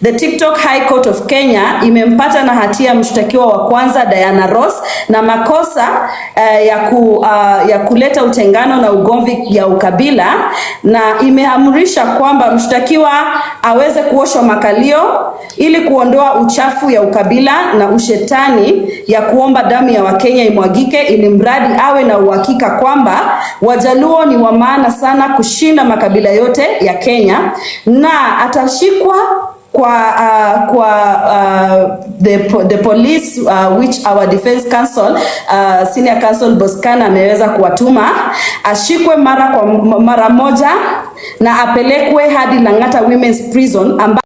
The TikTok High Court of Kenya imempata na hatia mshtakiwa wa kwanza Diana Ross na makosa ya kuleta utengano na ugomvi ya ukabila, na imeamrisha kwamba mshtakiwa aweze kuoshwa makalio ili kuondoa uchafu ya ukabila na ushetani ya kuomba damu ya Wakenya imwagike, ili mradi awe na uhakika kwamba Wajaluo ni wa maana sana kushinda makabila yote ya Kenya, na atashikwa the police which our defense counsel senior counsel Boskana ameweza kuwatuma, ashikwe mara moja na apelekwe hadi Lang'ata Women's Prison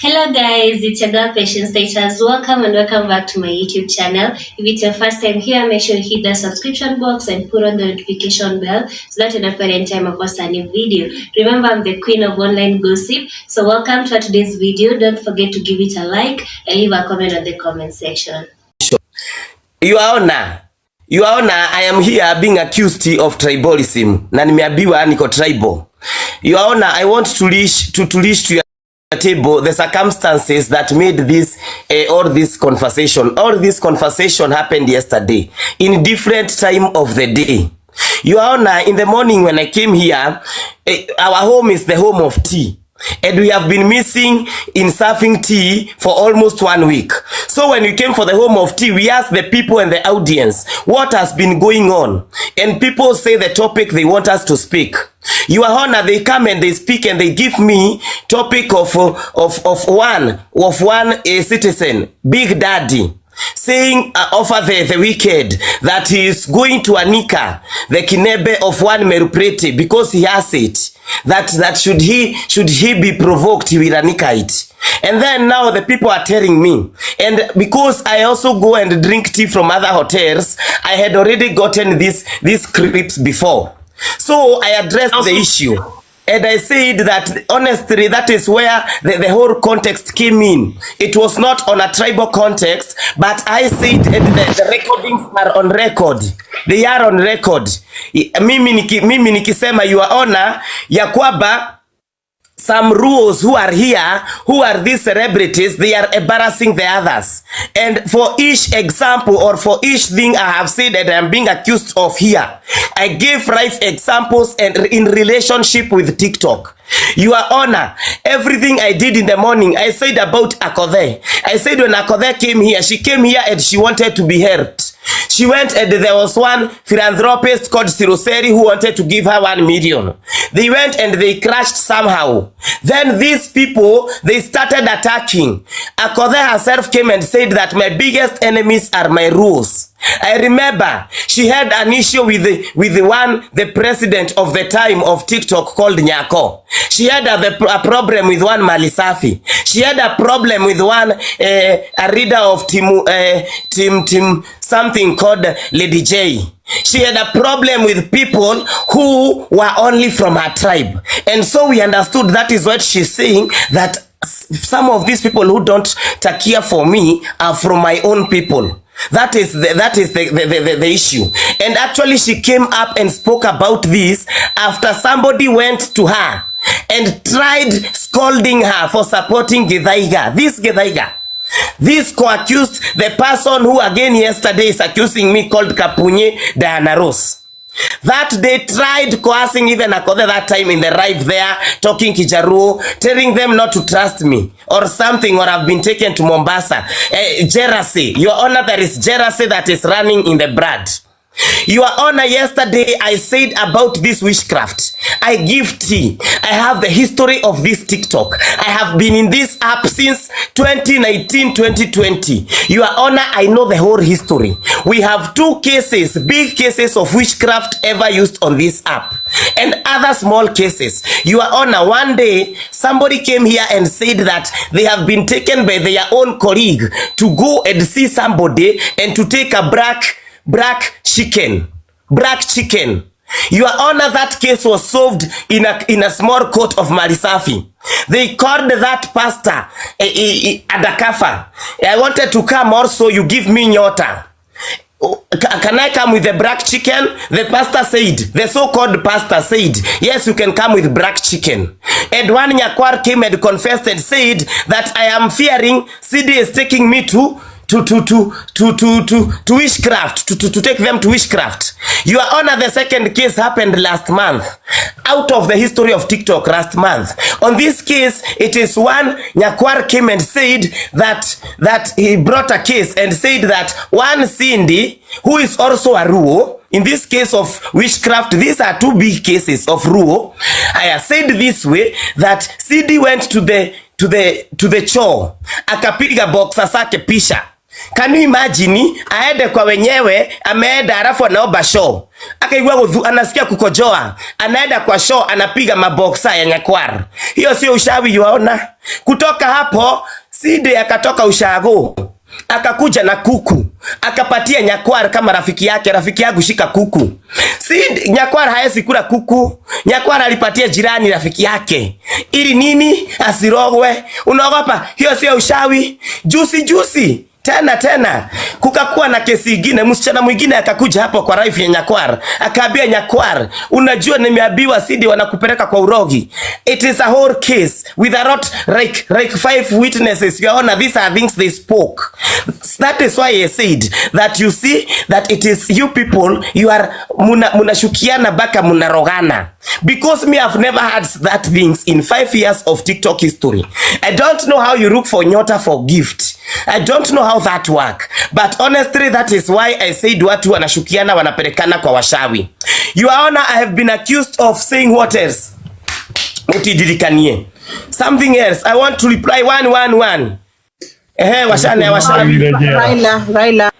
Hello guys, it's your girl Patience Status. Welcome and welcome back to my YouTube channel. If it's your first time here, make sure you hit the subscription box and put on the notification bell so that you don't forget any time I post a new video. Remember, I'm the queen of online gossip. So welcome to today's video. Don't forget to give it a like and leave a comment on the comment section. Your Honor, I am here being accused of tribalism. Na nimeambiwa niko tribal. Your Honor, I want to leash to your table the circumstances that made this this conversation happened yesterday in different time of the day. Your Honor, in the morning when I came here, our home is the home of tea, and we have been missing in serving tea for almost 1 week. So when we came for the home of tea, we asked the people and the audience what has been going on, and people say the topic they want us to speak. Your Honor, they come and they speak and they give me topic of one citizen, Big Daddy, saying over the weekend that he is going to anika the kinebe of one Meruprete because he has it. That should he be provoked, he will anika it. And then now the people are telling me, and because I also go and drink tea from other hotels, I had already gotten these clips before. So I addressed the issue, and I said that honestly, that is where the whole context came in. It was not on a tribal context, but I said the recordings are on record. They are on record. Mimi nikisema, Your Honor, ya kwamba some rules who are here, who are these celebrities, they are embarrassing the others. And for each example or for each thing I have said that I am being accused of here, I gave 5 examples and in relationship with TikTok. Your Honor, everything I did in the morning, I said about Akothe. I said when Akothe came here, she came here and she wanted to be helped. She went and there was one philanthropist called Siroseri who wanted to give her 1 million. They went and they crashed somehow. Then these people, they started attacking. Akothe herself came and said that my biggest enemies are my rules. I remember she had an issue with the president of the time of TikTok called Nyako. She had a problem with one Malisafi. She had a problem with one a reader of team something called Lady J. She had a problem with people who were only from her tribe. And so we understood that is what she's saying, that some of these people who don't care for me are from my own people. That is the issue. And actually she came up and spoke about this after somebody went to her and tried scolding her for supporting Githaiga. This co-accused, the person who again yesterday is accusing me called Kapunye Diana Ross. That they tried coercing even Akothe that time in the ride there, talking Kijaruo, telling them not to trust me or something, or I've been taken to Mombasa. Jealousy. Your Honor, there is jealousy that is running in the blood. Your Honor, yesterday I said about this witchcraft. I give tea. I have the history of this TikTok. I have been in this app since 2019-2020. Your Honor, I know the whole history. We have 2 cases, big cases of witchcraft ever used on this app, and other small cases. Your Honor, one day somebody came here and said that they have been taken by their own colleague to go and see somebody and to take a black chicken. Your Honor, that case was solved in a small court of Marisafi. They called that pastor Adakafa. I wanted to come also, you give me nyota. Can I come with the black chicken? The pastor said, the so-called pastor said, yes, you can come with black chicken. And one Nyakwar came and confessed and said that I am fearing CD is taking me to witchcraft, to take them to witchcraft. Your Honor, the second case happened last month, out of the history of TikTok last month. On this case, it is one Nyakwar came and said that he brought a case and said that one Cindy, who is also a Ruo, in this case of witchcraft, these are two big cases of Ruo. I have said this way that CD went to the choo, akapiga boxa sake pisha. Can you imagine? Aende kwa wenyewe, ameenda alafu anaomba show. Akaigwa anasikia kukojoa. Anaenda kwa show, anapiga maboksa ya Nyakwar. Hiyo sio ushawi yuaona. Kutoka hapo, Side akatoka ushago. Akakuja na kuku. Akapatia Nyakwar kama rafiki yake. Rafiki yangu shika kuku. Side Nyakwar haezi kula kuku. Nyakwar alipatia jirani rafiki yake. Ili nini? Asirogwe. Unaogopa? Hiyo sio ushawi. Juicy. Tena kukakuwa na kesi ingine, msichana mwingine akakuja hapo kwa live ya Nyakwar, akaambia Nyakwar, unajua nimeambiwa CD wanakupeleka kwa urogi. It is a whole case with a lot like 5 witnesses. You know, these are things they spoke. That is why I said that you see that it is you people, you are munashukiana baka munarogana. Because me, I've never had that things in 5 years of TikTok history. I don't know how you look for nyota for gift. I don't know how that work. But honestly, that is why I said watu wanashukiana wanapelekana kwa washawi. Your Honor, I have been accused of saying what else? Mutidilikanie. Something else. I want to reply 111. Washane. Raila.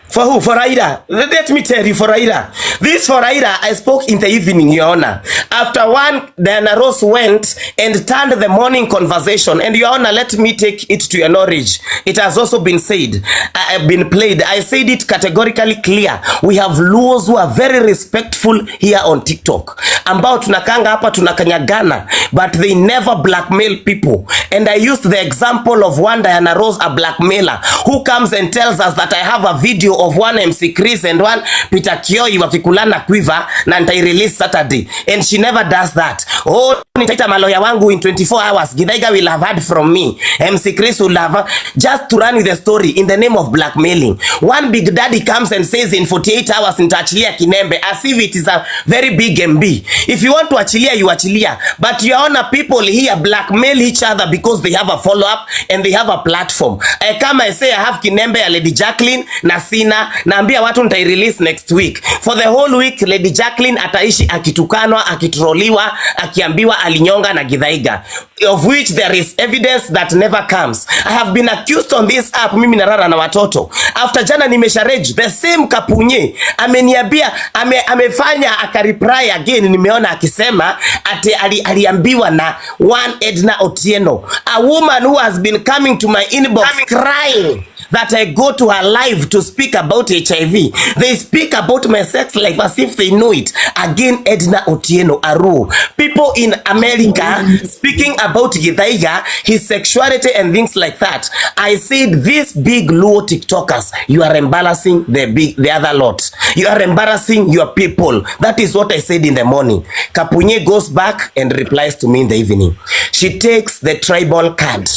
For who? For Raila. Let me tell you, for Raila. This for Raila, I spoke in the evening, Your Honor. After one, Diana Ross went and turned the morning conversation. And Your Honor, let me take it to your knowledge. It has also been said, been played. I said it categorically clear. We have Luos who are very respectful here on TikTok. Ambao tunakanga hapa tunakanyagana, but they never blackmail people. And I used the example of one Diana Ross, a blackmailer, who comes and tells us that I have a video of one MC Chris and one Peter Kioi wakikulana quiver na nitai release Saturday, and she never does that. Oh, nitaita maloya wangu in 24 hours. Githaiga will have heard from me. MC Chris will have just to run with the story in the name of blackmailing. One big daddy comes and says in 48 hours nitaachilia Kinembe, as if it is a very big MB. If you want to achilia, you achilia. But you honor people here blackmail each other because they have a follow-up and they have a platform. I come and say I have Kinembe ya Lady Jacqueline na Sina, naambia watu nitai release next week. For the whole week, Lady Jacqueline ataishi akitukanwa, akitroliwa, akiambiwa alinyonga na Githaiga, of which there is evidence that never comes. I have been accused on this app, mimi na Rara na watoto. After jana nimeshareji, the same Kapunye ameniambia, amefanya akareply again, nimeona akisema ate aliambiwa na one Edna Otieno, a woman who has been coming to my inbox crying that I go to her live to speak about HIV. They speak about my sex life as if they know it. Again, Edna Otieno, Aru. People in America speaking about Githaiga, his sexuality and things like that. I said, these big Luo TikTokers, you are embarrassing the other lot. You are embarrassing your people. That is what I said in the morning. Kapunye goes back and replies to me in the evening. She takes the tribal card.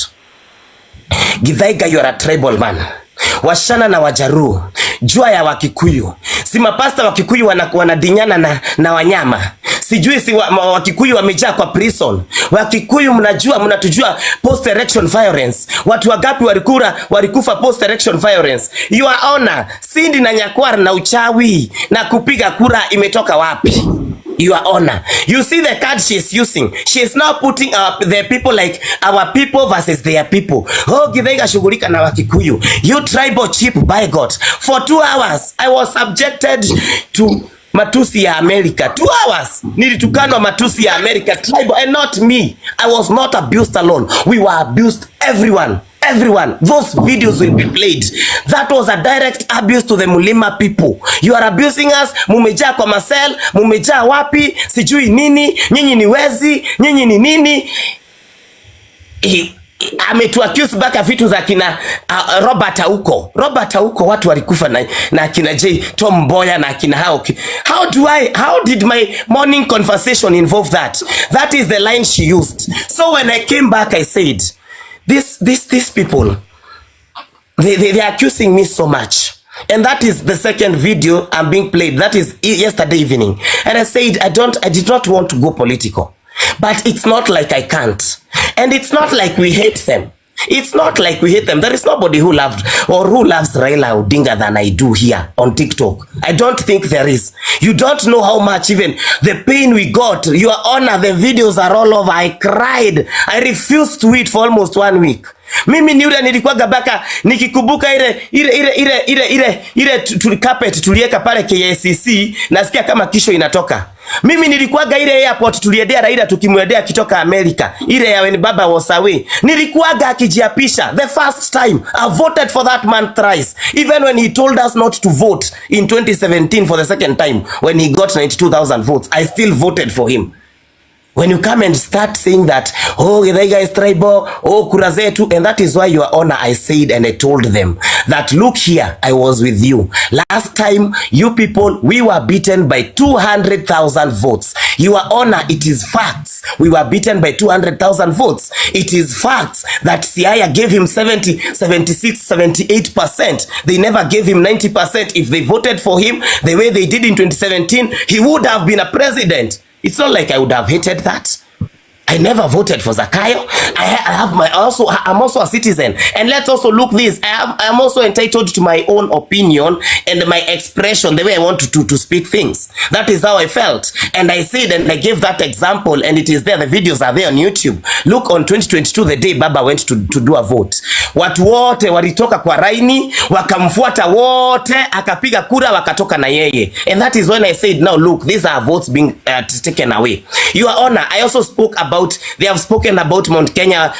Githaiga, you are a tribal man. Washana na Wajaru, jua ya Wakikuyu. Si mapasta Wakikuyu wanadinyana na wanyama. Sijui si Wakikuyu wamejaa kwa prison. Wakikuyu mnatujua post election violence. Watu wagapi walikufa post election violence. Your Honor, Cindy na Nyakwar na uchawi na kupiga kura imetoka wapi? Your Honor, you see the card she is using. She is now putting the people like our people versus their people. Oh, Githaiga shughulika na Wakikuyu. You tribal cheap by God. For 2 hours, I was subjected to matusi ya America. 2 hours. Nilitukanwa matusi ya America. Tribal, and not me. I was not abused alone. We were abused, everyone. Those videos will be played. That was a direct abuse to the Mulima people. You are abusing us. Mumejaa kwa masel, mumejaa wapi, sijui nini, nyinyi ni wezi, nyinyi ni nini. ametuaccuse baka vitu za kina Robert huko watu walikufa na kina J Tom Mboya na kina hao. How did my morning conversation involve that? That is the line she used. So when I came back, I said, these people, they are accusing me so much. And that is the second video I'm being played. That is yesterday evening. And I said, I did not want to go political. But it's not like I can't. And it's not like we hate them. It's not like we hate them. There is nobody who loves Raila Odinga than I do here on TikTok. I don't think there is. You don't know how much even the pain we got. Your Honor, the videos are all over. I cried. I refused to eat for almost 1 week. Mimi ni yule nilikuwa gabaka nikikumbuka ile carpet tulieka pale KICC, nasikia kama kisho inatoka. Mimi nilikuwaga ile airport tuliendea Raila tukimwendea kitoka Amerika, ile ya when baba was away. Nilikuwaga akijiapisha. The first time I voted for that man thrice. Even when he told us not to vote in 2017 for the second time when he got 92,000 votes, I still voted for him. When you come and start saying that, oh, Githaiga is tribal, oh, kura zetu, and that is why, Your Honor, I said and I told them that, look here, I was with you. Last time, you people, we were beaten by 200,000 votes. Your Honor, it is facts. We were beaten by 200,000 votes. It is facts that Siaya gave him 70, 76, 78%. They never gave him 90%. If they voted for him the way they did in 2017, he would have been a president. It's not like I would have hated that. I never voted for Zakayo. I'm also a citizen. And let's also look this. I'm also entitled to my own opinion and my expression, the way I want to speak things. That is how I felt. And I said, and I gave that example, and it is there. The videos are there on YouTube. Look, on 2022, the day Baba went to do a vote. Watu wote walitoka kwa Raini, wakamfuata wote, akapiga kura, wakatoka na yeye. And that is when I said, now look, these are votes being taken away. Your Honor, I also spoke about, they have spoken about Mount Kenya,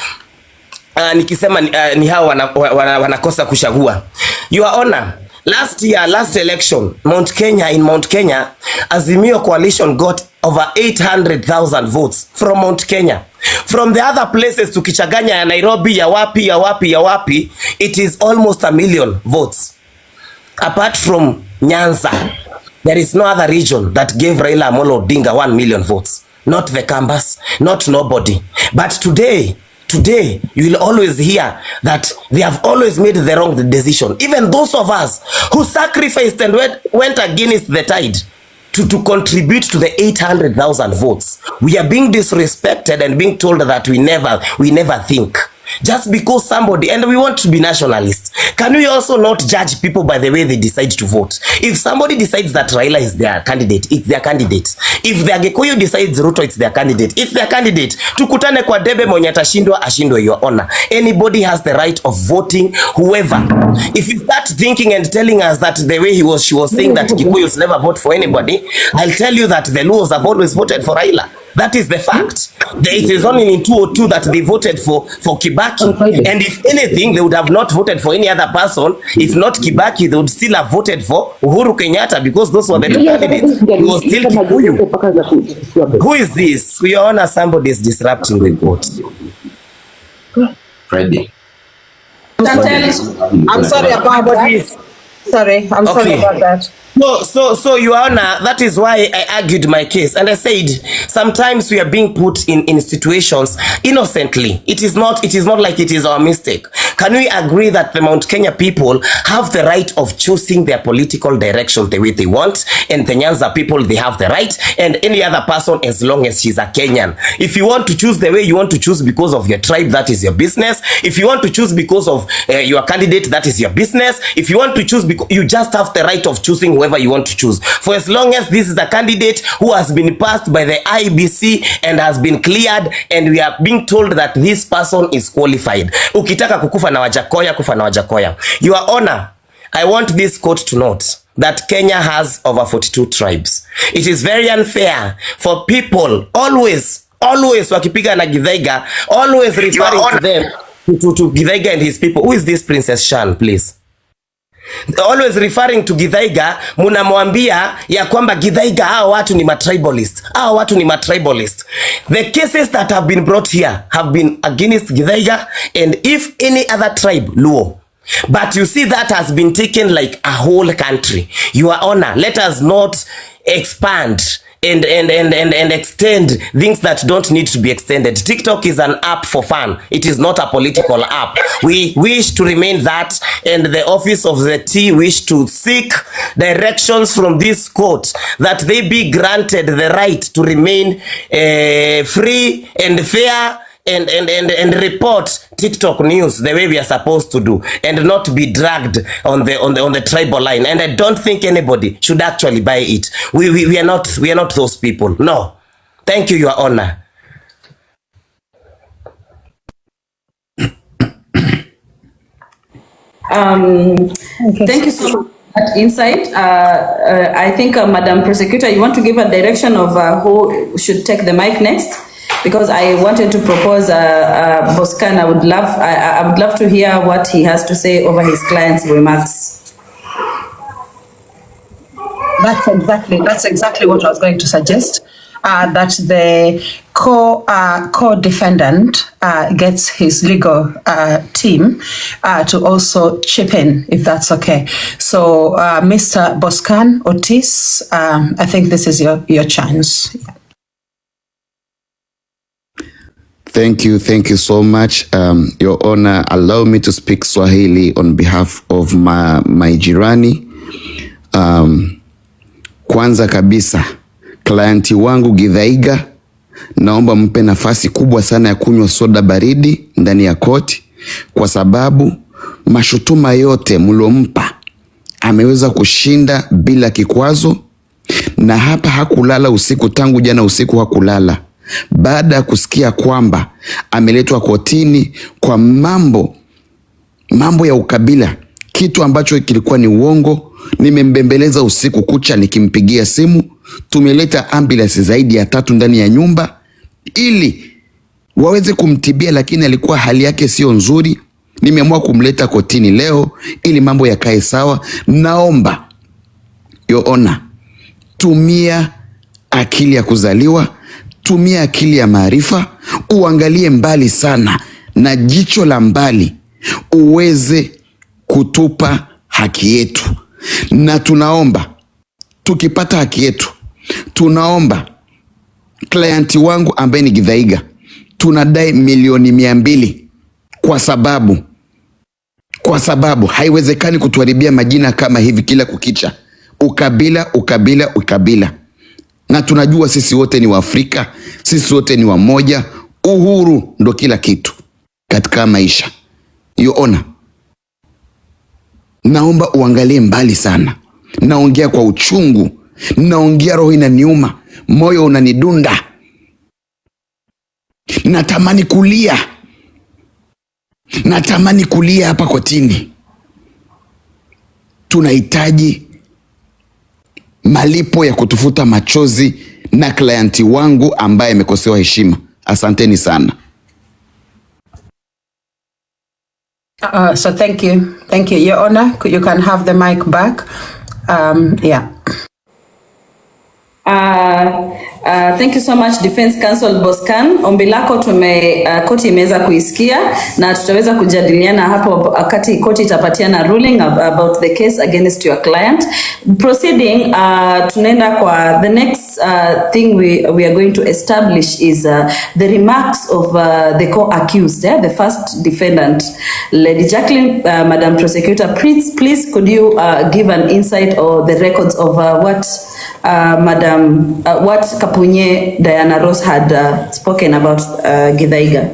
nikisema ni hao wanakosa kuchagua. Your Honor, last election, in Mount Kenya, Azimio coalition got over 800,000 votes from Mount Kenya. From the other places, tukichaganya ya Nairobi, ya wapi, it is almost 1 million votes. Apart from Nyanza, there is no other region that gave Raila Amolo Odinga 1 million votes. Not the campus, not nobody. But today, you will always hear that they have always made the wrong decision. Even those of us who sacrificed and went against the tide to contribute to the 800,000 votes. We are being disrespected and being told that we never think. Just because somebody, and we want to be nationalists, can we also not judge people by the way they decide to vote? If somebody decides that Raila is their candidate, it's their candidate. If the Gikuyu decides Ruto, it's their candidate. It's their candidate. Tukutane kwa debe, mwenye atashindwa ashindwe, Your Honor. Anybody has the right of voting whoever. If you start thinking and telling us that the way she was saying that Gikuyus never vote for anybody, I'll tell you that the Luos have always voted for Raila. That is the fact. It is only in 2002 that they voted for Kibaki. And if anything, they would have not voted for any other person. If not Kibaki, they would still have voted for Uhuru Kenyatta because those were the two candidates. He was still Kikuyu. Who is this? Your Honor, somebody is disrupting the court. Friday. I'm sorry about that. Sorry about that. So Your Honor, that is why I argued my case, and I said sometimes we are being put in situations innocently. It is not like it is our mistake. Can we agree that the Mount Kenya people have the right of choosing their political direction the way they want, and the Nyanza people, they have the right, and any other person as long as she's a Kenyan. If you want to choose the way you want to choose because of your tribe, that is your business. If you want to choose because of your candidate, that is your business. If you want to choose because you just have the right of choosing whoever you want to choose. For as long as this is a candidate who has been passed by the IBC and has been cleared, and we are being told that this person is qualified. Ukitaka kukufa na Wajakoya, kufa na Wajakoya. Your Honor, I want this court to note that Kenya has over 42 tribes. It is very unfair for people always wakipiga na Githaiga, always referring to them, to Githaiga and his people. Who is this Princess Shan, please? always referring to Githaiga, munamwambia ya kwamba Githaiga hao watu ni matribalist. Hao watu ni matribalist. The cases that have been brought here have been against Githaiga and if any other tribe, Luo. But you see that has been taken like a whole country. Your Honor, let us not expand and extend things that don't need to be extended. TikTok is an app for fun. It is not a political app. We wish to remain that, and the office of the T wish to seek directions from this court that they be granted the right to remain free and fair and report TikTok news the way we are supposed to do, and not be dragged on the tribal line. And I don't think anybody should actually buy it. We are not those people. No. Thank you, Your Honor. Thank you so much for that insight. I think, Madam Prosecutor, you want to give a direction of who should take the mic next? Because I wanted to propose Boscan. I would love to hear what he has to say over his client's remarks. That's exactly what I was going to suggest. That the co-defendant gets his legal team to also chip in, if that's okay. So, Mr. Boscan Otis, I think this is your chance. Thank you so much. Your Honor, allow me to speak Swahili on behalf of my jirani. Kwanza kabisa, klienti wangu Githaiga, naomba mpe nafasi kubwa sana ya kunywa soda baridi ndani ya koti, kwa sababu mashutuma yote mlompa ameweza kushinda bila kikwazo, na hapa hakulala usiku, tangu jana usiku hakulala, baada ya kusikia kwamba ameletwa kotini kwa mambo ya ukabila, kitu ambacho kilikuwa ni uongo. Nimembembeleza usiku kucha nikimpigia simu. Tumeleta ambulance zaidi ya 3 ndani ya nyumba ili waweze kumtibia, lakini alikuwa hali yake sio nzuri. Nimeamua kumleta kotini leo ili mambo yakae sawa. Naomba Your Honor, tumia akili ya kuzaliwa, tumia akili ya maarifa, uangalie mbali sana na jicho la mbali, uweze kutupa haki yetu. Na tunaomba tukipata haki yetu, tunaomba klienti wangu ambaye ni Githaiga, tunadai milioni 200 kwa sababu haiwezekani kutuharibia majina kama hivi kila kukicha. Ukabila. Na tunajua sisi wote ni Waafrika, sisi wote ni wamoja. Uhuru ndo kila kitu katika maisha. Your Honor, naomba uangalie mbali sana. Naongea kwa uchungu, naongea roho inaniuma, moyo unanidunda. Natamani kulia hapa kotini. Tunahitaji malipo ya kutufuta machozi na klienti wangu ambaye amekosewa heshima. Asanteni sana. So thank you, Your Honor. You can have the mic back. Yeah. Thank you so much Defense Counsel Boscan. Ombi lako koti imeweza kuisikia na tutaweza kujadiliana hapo wakati koti itapatiana ruling about the case against your client. Proceeding, tunaenda kwa the next thing we are going to establish is the remarks of the co-accused, the first defendant, Lady Jacqueline. Madam Prosecutor, please could you give an insight or the records of what what Kapunye Diana Ross had spoken about Githaiga?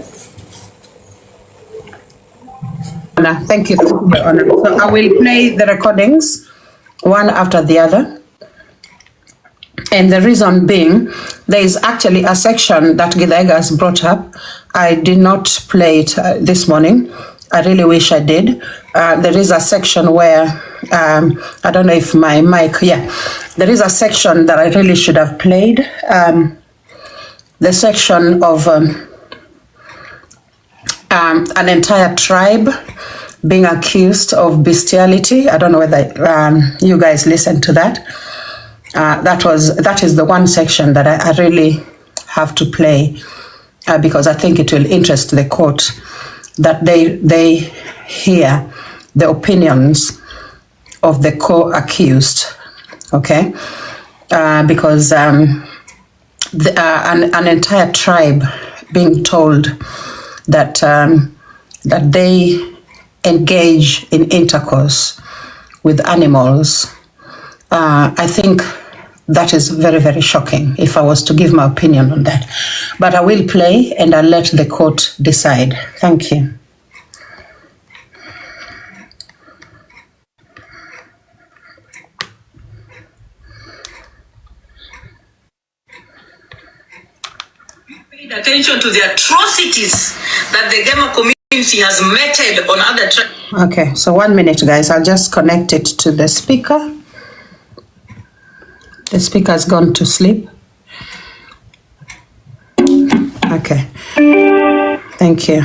Thank you, Your Honor. So I will play the recordings one after the other. And the reason being, there is actually a section that Githaiga has brought up. I did not play it this morning. I really wish I did. There is a section where, I don't know if my mic, there is a section that I really should have played. The section of an entire tribe being accused of bestiality. I don't know whether you guys listened to that. That is the one section that I really have to play because I think it will interest the court that they hear the opinions of the co-accused, okay? Because an entire tribe being told that that they engage in intercourse with animals, I think that is very, very shocking if I was to give my opinion on that. But I will play and I'll let the court decide. Thank you. Paid attention to the atrocities that the gamer community has meted on other tribes. Okay, so 1 minute, guys. I'll just connect it to the speaker. The speaker's gone to sleep. Okay. Thank you.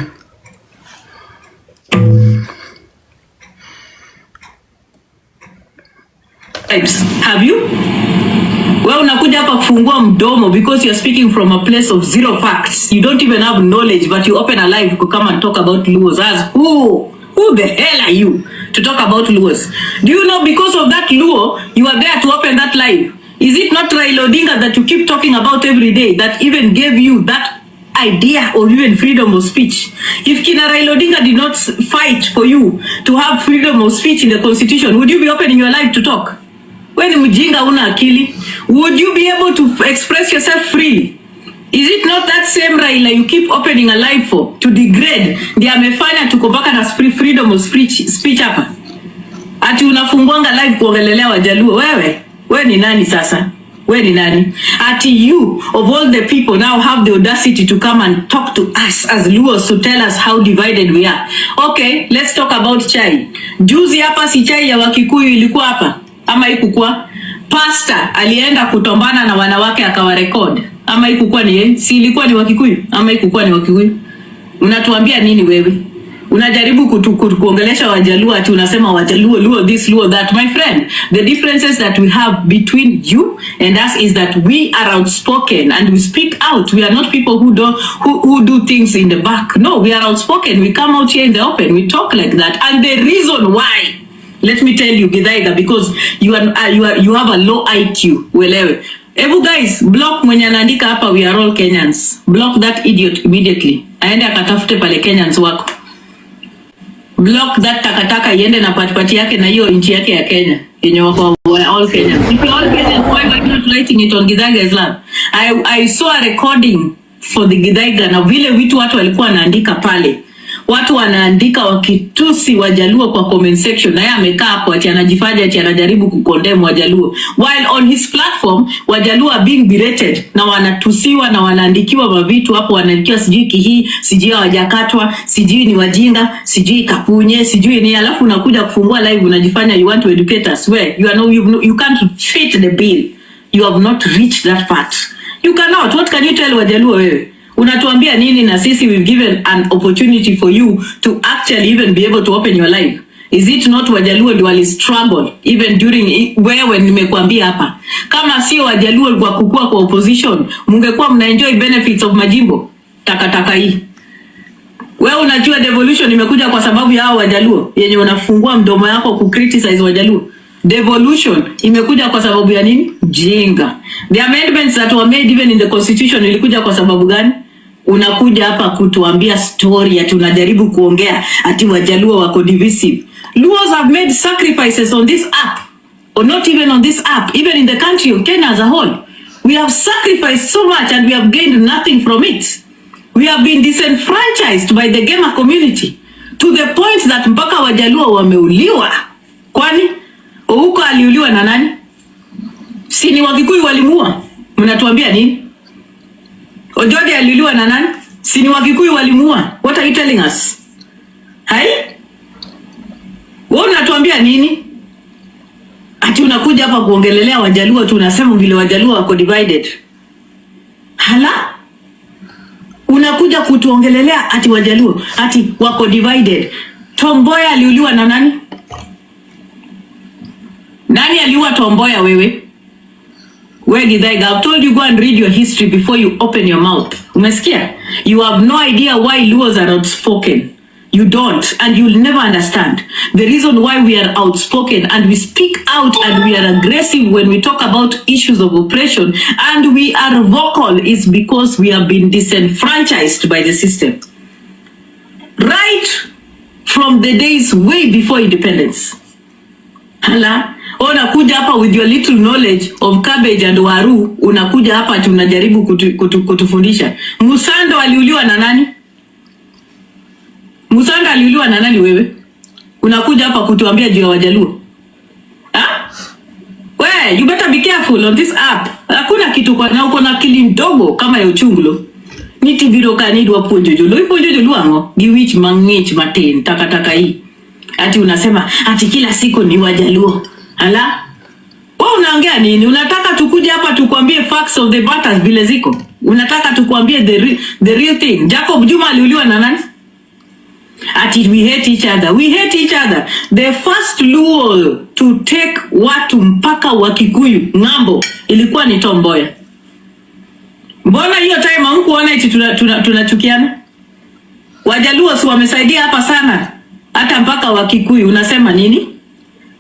Have you? Well, unakuja hapa kufungua mdomo because you're speaking from a place of zero facts. You don't even have knowledge, but you open a live to come and talk about Luos. As who the hell are you to talk about Luos? Do you know because of that Luo, you are there to open that live? Is it not Raila Odinga that you keep talking about every day that even gave you that idea of even freedom of speech? If Kina Raila Odinga did not fight for you to have freedom of speech in the constitution, would you be opening your live to talk? When mjinga una akili, would you be able to express yourself freely? Is it not that same Raila you keep opening a live for to degrade? Ndiye amefanya tuko mpaka na freedom of speech hapa. Ati unafungwanga live kuongelelea Wajaluo. Wewe ni nani sasa? Wewe ni nani? Ati you of all the people now have the audacity to come and talk to us as Luos to tell us how divided we are. Okay, let's talk about chai. Juzi hapa si chai ya Wakikuyu ilikuwa hapa? Ama ikukua? Pastor alienda kutombana na wanawake akawa record. Ama ikukua ni si ilikuwa ni Wakikuyu? Ama ikukua ni Wakikuyu? Unatuambia nini wewe? Unajaribu kuongelesha Wajaluo ati unasema Wajaluo, Luo this, Luo that. My friend, the differences that we have between you and us is that we are outspoken and we speak out. We are not people who do things in the back. No, we are outspoken. We come out here in the open. We talk like that. And the reason why, let me tell you, Githaiga, because you have a low IQ. Uelewe. Ebu guys, block mwenye anaandika hapa we are all Kenyans. Block that idiot immediately. Aende akatafute pale Kenyans wako. Block that takataka iende na patipati yake na hiyo inchi yake ya Kenya. Yenye wako all Kenyans. If you all Kenyans, why are you not writing it on Githaiga's lab? I saw a recording for the Githaiga na vile vitu watu walikuwa wanaandika pale. Watu wanaandika wakitusi Wajaluo kwa comment section na yeye amekaa hapo ati anajifanya ati anajaribu kukondem Wajaluo. While on his platform Wajaluo are being berated na wanatusiwa na wanaandikiwa mavitu hapo, wanaandikiwa sijui hii, sijui hawajakatwa, sijui ni wajinga, sijui kapunye, sijui ni, alafu unakuja kufungua live unajifanya you want to educate us. Where you are no, you can't fit the bill. You have not reached that part. You cannot. What can you tell Wajaluo wewe? Unatuambia nini na sisi we've given an opportunity for you to actually even be able to open your life? Is it not Wajaluo ndio wali struggle even during wewe nimekuambia hapa? Kama sio Wajaluo kwa kukua kwa opposition, mungekuwa mna enjoy benefits of majimbo. Takataka hii. Wewe unajua devolution imekuja kwa sababu ya hao Wajaluo yenye unafungua mdomo yako ku criticize Wajaluo. Devolution imekuja kwa sababu ya nini? Jinga. The amendments that were made even in the constitution ilikuja kwa sababu gani? Unakuja hapa kutuambia story ati unajaribu kuongea ati Wajaluo wako divisive. Luos have made sacrifices on this app, or not even on this app, even in the country of Kenya as a whole. We have sacrificed so much and we have gained nothing from it. We have been disenfranchised by the gamer community to the point that mpaka Wajaluo wameuliwa. Kwani huko aliuliwa na nani? Si ni Wakikuyu walimuua? Mnatuambia nini? Ojodi aliuliwa na nani? Si ni Wakikuyu walimuua? What are you telling us? Hai? Wewe unatuambia nini? Ati unakuja hapa kuongelelea Wajaluo tu unasema vile Wajaluo wako divided. Hala? Unakuja kutuongelelea ati Wajaluo ati wako divided. Tomboya aliuliwa na nani? Nani aliua Tomboya wewe? Where did I go? I've told you go and read your history before you open your mouth. Umesikia? You have no idea why Luos are outspoken. You don't, and you'll never understand. The reason why we are outspoken and we speak out and we are aggressive when we talk about issues of oppression and we are vocal is because we have been disenfranchised by the system. Right from the days way before independence. Hala, unakuja hapa with your little knowledge of cabbage and waru, unakuja hapa ati unajaribu kutufundisha. Musando aliuliwa na nani? Musando aliuliwa na nani wewe? Unakuja hapa kutuambia juu ya Wajaluo. Ha? We, you better be careful on this app. Hakuna kitu kwa na uko na akili ndogo kama ya uchungulo. Niti biro kanidwa ponjojo. Iponjojo luango. Giwich mangich matin. Taka hii. Ati unasema, ati kila siku ni Wajaluo. Hala? Wewe unaongea nini? Unataka tukuje hapa tukwambie facts of the matters vile ziko? Unataka tukwambie the real thing? Jacob Juma aliuliwa na nani? Ati we hate each other. We hate each other. The first Luo to take watu mpaka wa Kikuyu ng'ambo ilikuwa ni Tomboya. Mbona hiyo time hamkuona eti tunachukiana? Wajaluo si wamesaidia hapa sana. Hata mpaka wa Kikuyu unasema nini?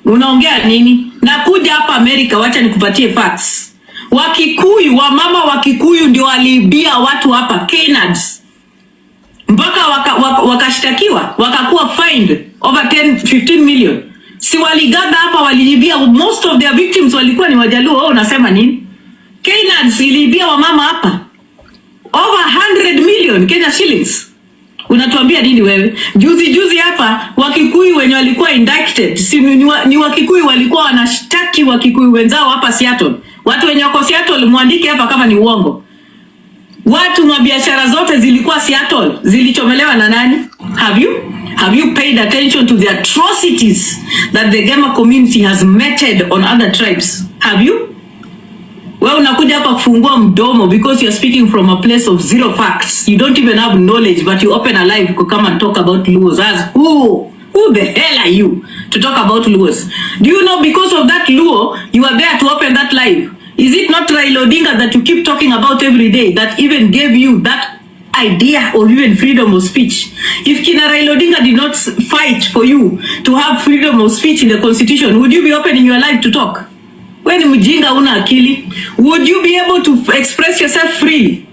Unaongea nini? Nakuja hapa Amerika, wacha nikupatie facts. Wakikuyu, wamama wa Kikuyu ndio waliibia watu hapa Kenyans. Mpaka wakashtakiwa, wakakuwa fined over 10-15 million. Si waligaga hapa waliibia, most of their victims walikuwa ni Wajaluo. Wewe unasema nini? Kenyans iliibia wamama hapa over 100 million Kenya shillings. Unatuambia nini wewe? Juzi hapa Wakikuyu wenye walikuwa indicted, si ni Wakikuyu walikuwa wanashtaki Wakikuyu wenzao hapa Seattle. Watu wenye wako Seattle muandike hapa kama ni uongo. Watu na biashara zote zilikuwa Seattle, zilichomelewa na nani? Have you paid attention to the atrocities that the Gema community has meted on other tribes? Have you? Wewe unakuja hapa kufungua mdomo because you are speaking from a place of zero facts. You don't even have knowledge, but you open a live to come and talk about Luos. As who the hell are you to talk about Luos? Do you know because of that Luo, you are there to open that live? Is it not Raila Odinga that you keep talking about every day that even gave you that idea of even freedom of speech? If Kina Raila Odinga did not fight for you to have freedom of speech in the constitution, would you be opening your live to talk? When mjinga una akili, would you be able to express yourself freely?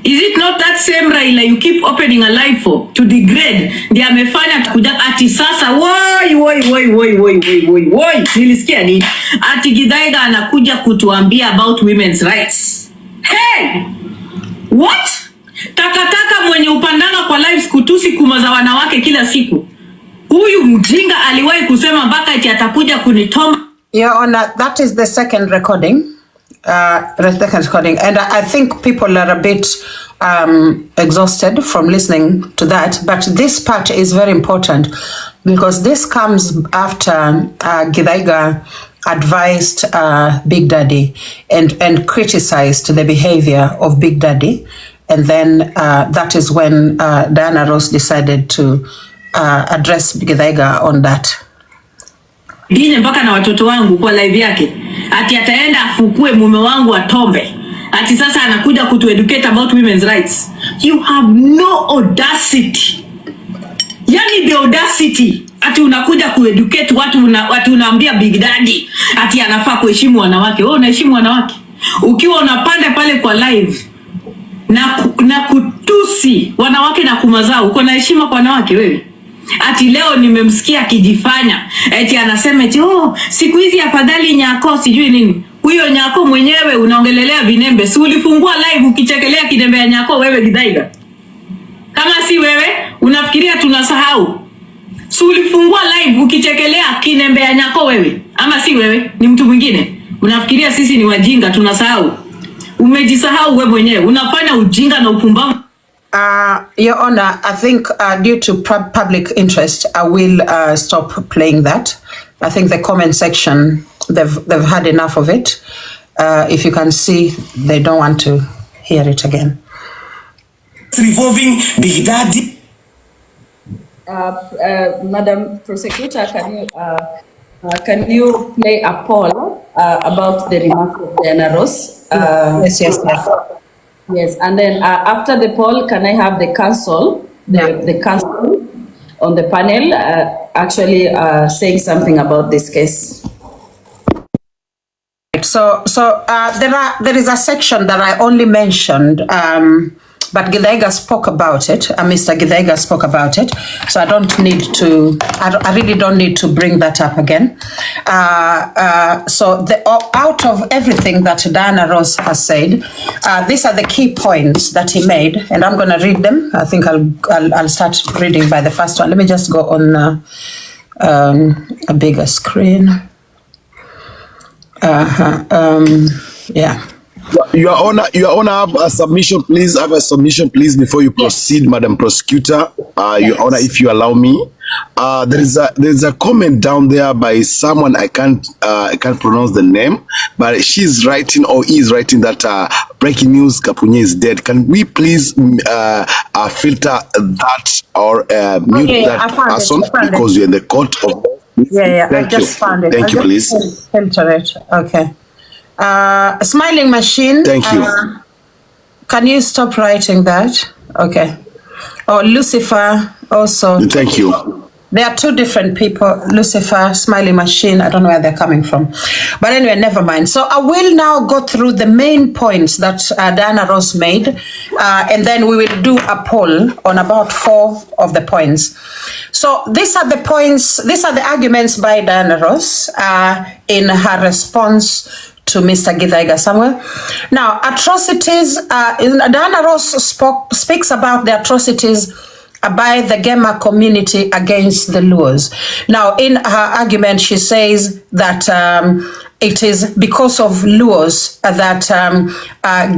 Is it not that same Raila you keep opening a live for to degrade? Ndiye amefanya tukuja ati sasa woi nilisikia nini? Ati Githaiga anakuja kutuambia about women's rights. Hey! What? Takataka mwenye upandana kwa lives kutusi kuma za wanawake kila siku. Huyu mjinga aliwahi kusema mpaka ati atakuja kunitoma. Your Honor, that is the second recording. And I think people are a bit exhausted from listening to that. But this part is very important because this comes after Githaiga advised Big Daddy and criticized the behavior of Big Daddy. And then that is when Diana Ross decided to address Githaiga on that. Dine mpaka na watoto wangu kwa live yake. Ati ataenda afukue mume wangu atombe. Ati sasa anakuja kutueducate about women's rights. You have no audacity. Yani the audacity. Ati unakuja kueducate watu unaambia Big Daddy. Ati anafaa kuheshimu wanawake. Wewe unaheshimu wanawake? Ukiwa unapanda pale kwa live na kutusi wanawake na kumazao, uko na heshima kwa wanawake wewe? Ati leo nimemsikia akijifanya eti anasema eti siku hizi afadhali Nyako sijui nini. Huyo Nyako mwenyewe unaongelelea vinembe. Si ulifungua live ukichekelea kinembe ya Nyako wewe Githaiga? Kama si wewe unafikiria tunasahau? Si ulifungua live ukichekelea kinembe ya Nyako wewe? Ama si wewe ni mtu mwingine? Unafikiria sisi ni wajinga tunasahau? Umejisahau wewe mwenyewe. Unafanya ujinga na upumbavu. Your Honor, I think due to public interest, I will stop playing that. I think the comment section, they've had enough of it. If you can see, they don't want to hear it again. Revolving Big Daddy. Madam Prosecutor, can you play a poll about the remarks of Diana Ross? Yes. Yes, and then after the poll, can I have the council, the council on the panel actually saying something about this case? So there is a section that I only mentioned, but Githaiga spoke about it. Mr. Githaiga spoke about it, so I don't need to. I really don't need to bring that up again. So out of everything that Diana Ross has said, these are the key points that he made, and I'm going to read them. I think I'll start reading by the first one. Let me just go on a bigger screen. Yeah. Your Honor, have a submission, please. Have a submission, please, before you proceed, Madam Prosecutor. Your Honor, if you allow me. There's a comment down there by someone I can't pronounce the name, but she's writing or is writing that breaking news, Kapunye is dead. Can we please filter that or mute that person because you're in the court of. Yeah. I just found it. Thank you, please. Filter it. Okay. Smiling machine. Thank you. Can you stop writing that? Okay. Oh, Lucifer also. Thank you. There are two different people, Lucifer, Smiley Machine. I don't know where they're coming from. But anyway, never mind. So I will now go through the main points that Diana Ross made, and then we will do a poll on about 4 of the points. So these are the points, these are the arguments by Diana Ross in her response to Mr. Githaiga Samuel. Now, atrocities, Diana Ross speaks about the atrocities by the Gema community against the Luos. Now, in her argument, she says that it is because of Luos that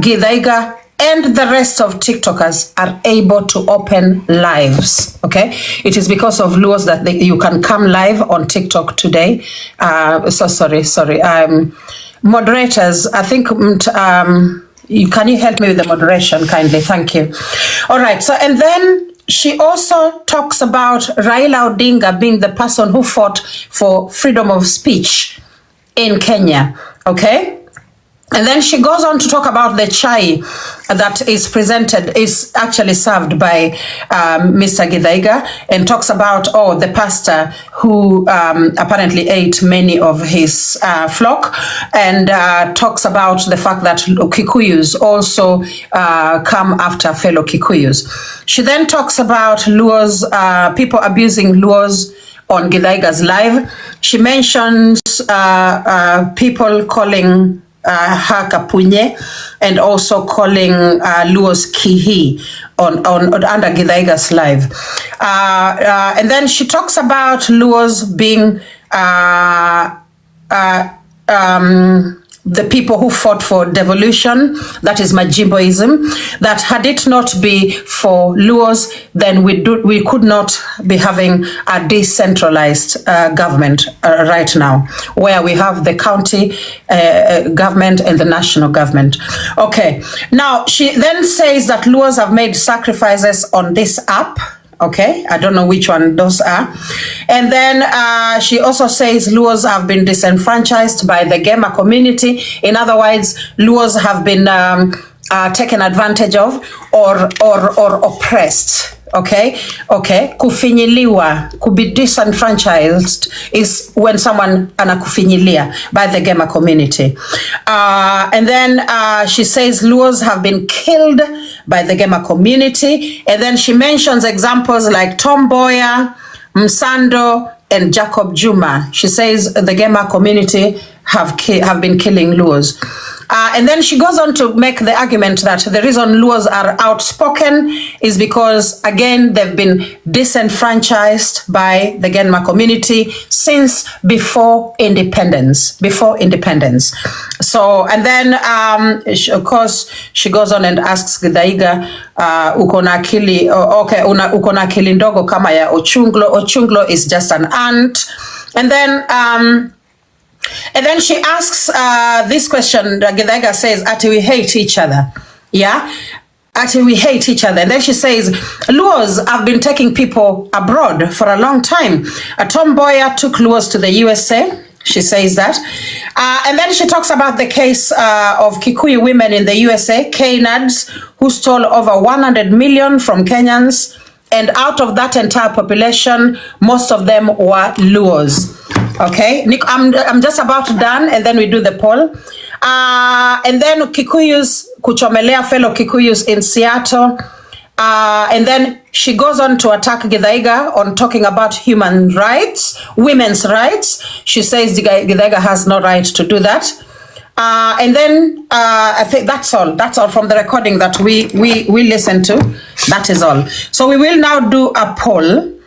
Githaiga and the rest of TikTokers are able to open lives, okay? It is because of Luos that you can come live on TikTok today. Sorry. Moderators, I think, can you help me with the moderation kindly? Thank you. All right, so, and then she also talks about Raila Odinga being the person who fought for freedom of speech in Kenya, okay? And then she goes on to talk about the chai that is actually served by Mr. Githaiga, and talks about, the pastor who apparently ate many of his flock, and talks about the fact that Kikuyus also come after fellow Kikuyus. She then talks about Luos, people abusing Luos on Githaiga's live. She mentions people calling her Kapunye, and also calling Luos Kihi on under Githaiga's live. And then she talks about Luos being the people who fought for devolution, that is Majimboism, that had it not be for Luos, then we could not be having a decentralized government right now, where we have the county government and the national government. Okay, now she then says that Luos have made sacrifices on this app. Okay, I don't know which one those are. And then she also says Luos have been disenfranchised by the Gema community. In other words, Luos have been taken advantage of or oppressed. Okay. Kufinyiliwa, to be disenfranchised is when someone anakufinyilia by the Gema community. And then she says Luos have been killed by the Gema community. And then she mentions examples like Tom Mboya, Msando, and Jacob Juma. She says the Gema community have been killing Luos. And then she goes on to make the argument that the reason Luos are outspoken is because, again, they've been disenfranchised by the Gema community since before independence. So, and then, of course, she goes on and asks Githaiga, uko na akili, uko na akili ndogo kama ya Ochunglo. Ochunglo is just an ant. And then she asks this question, Githaiga says, we hate each other. Yeah? Actually, we hate each other. And then she says, Luos have been taking people abroad for a long time. A tomboya took Luos to the USA. She says that. And then she talks about the case of Kikuyu women in the USA, Knads, who stole over 100 million from Kenyans. And out of that entire population, most of them were Luos. Okay, Nick, I'm just about done, and then we do the poll. And then Kikuyus, kuchomelea fellow Kikuyus in Seattle. And then she goes on to attack Githaiga on talking about human rights, women's rights. She says Githaiga has no right to do that. And then I think that's all. That's all from the recording that we listened to. That is all. So we will now do a poll.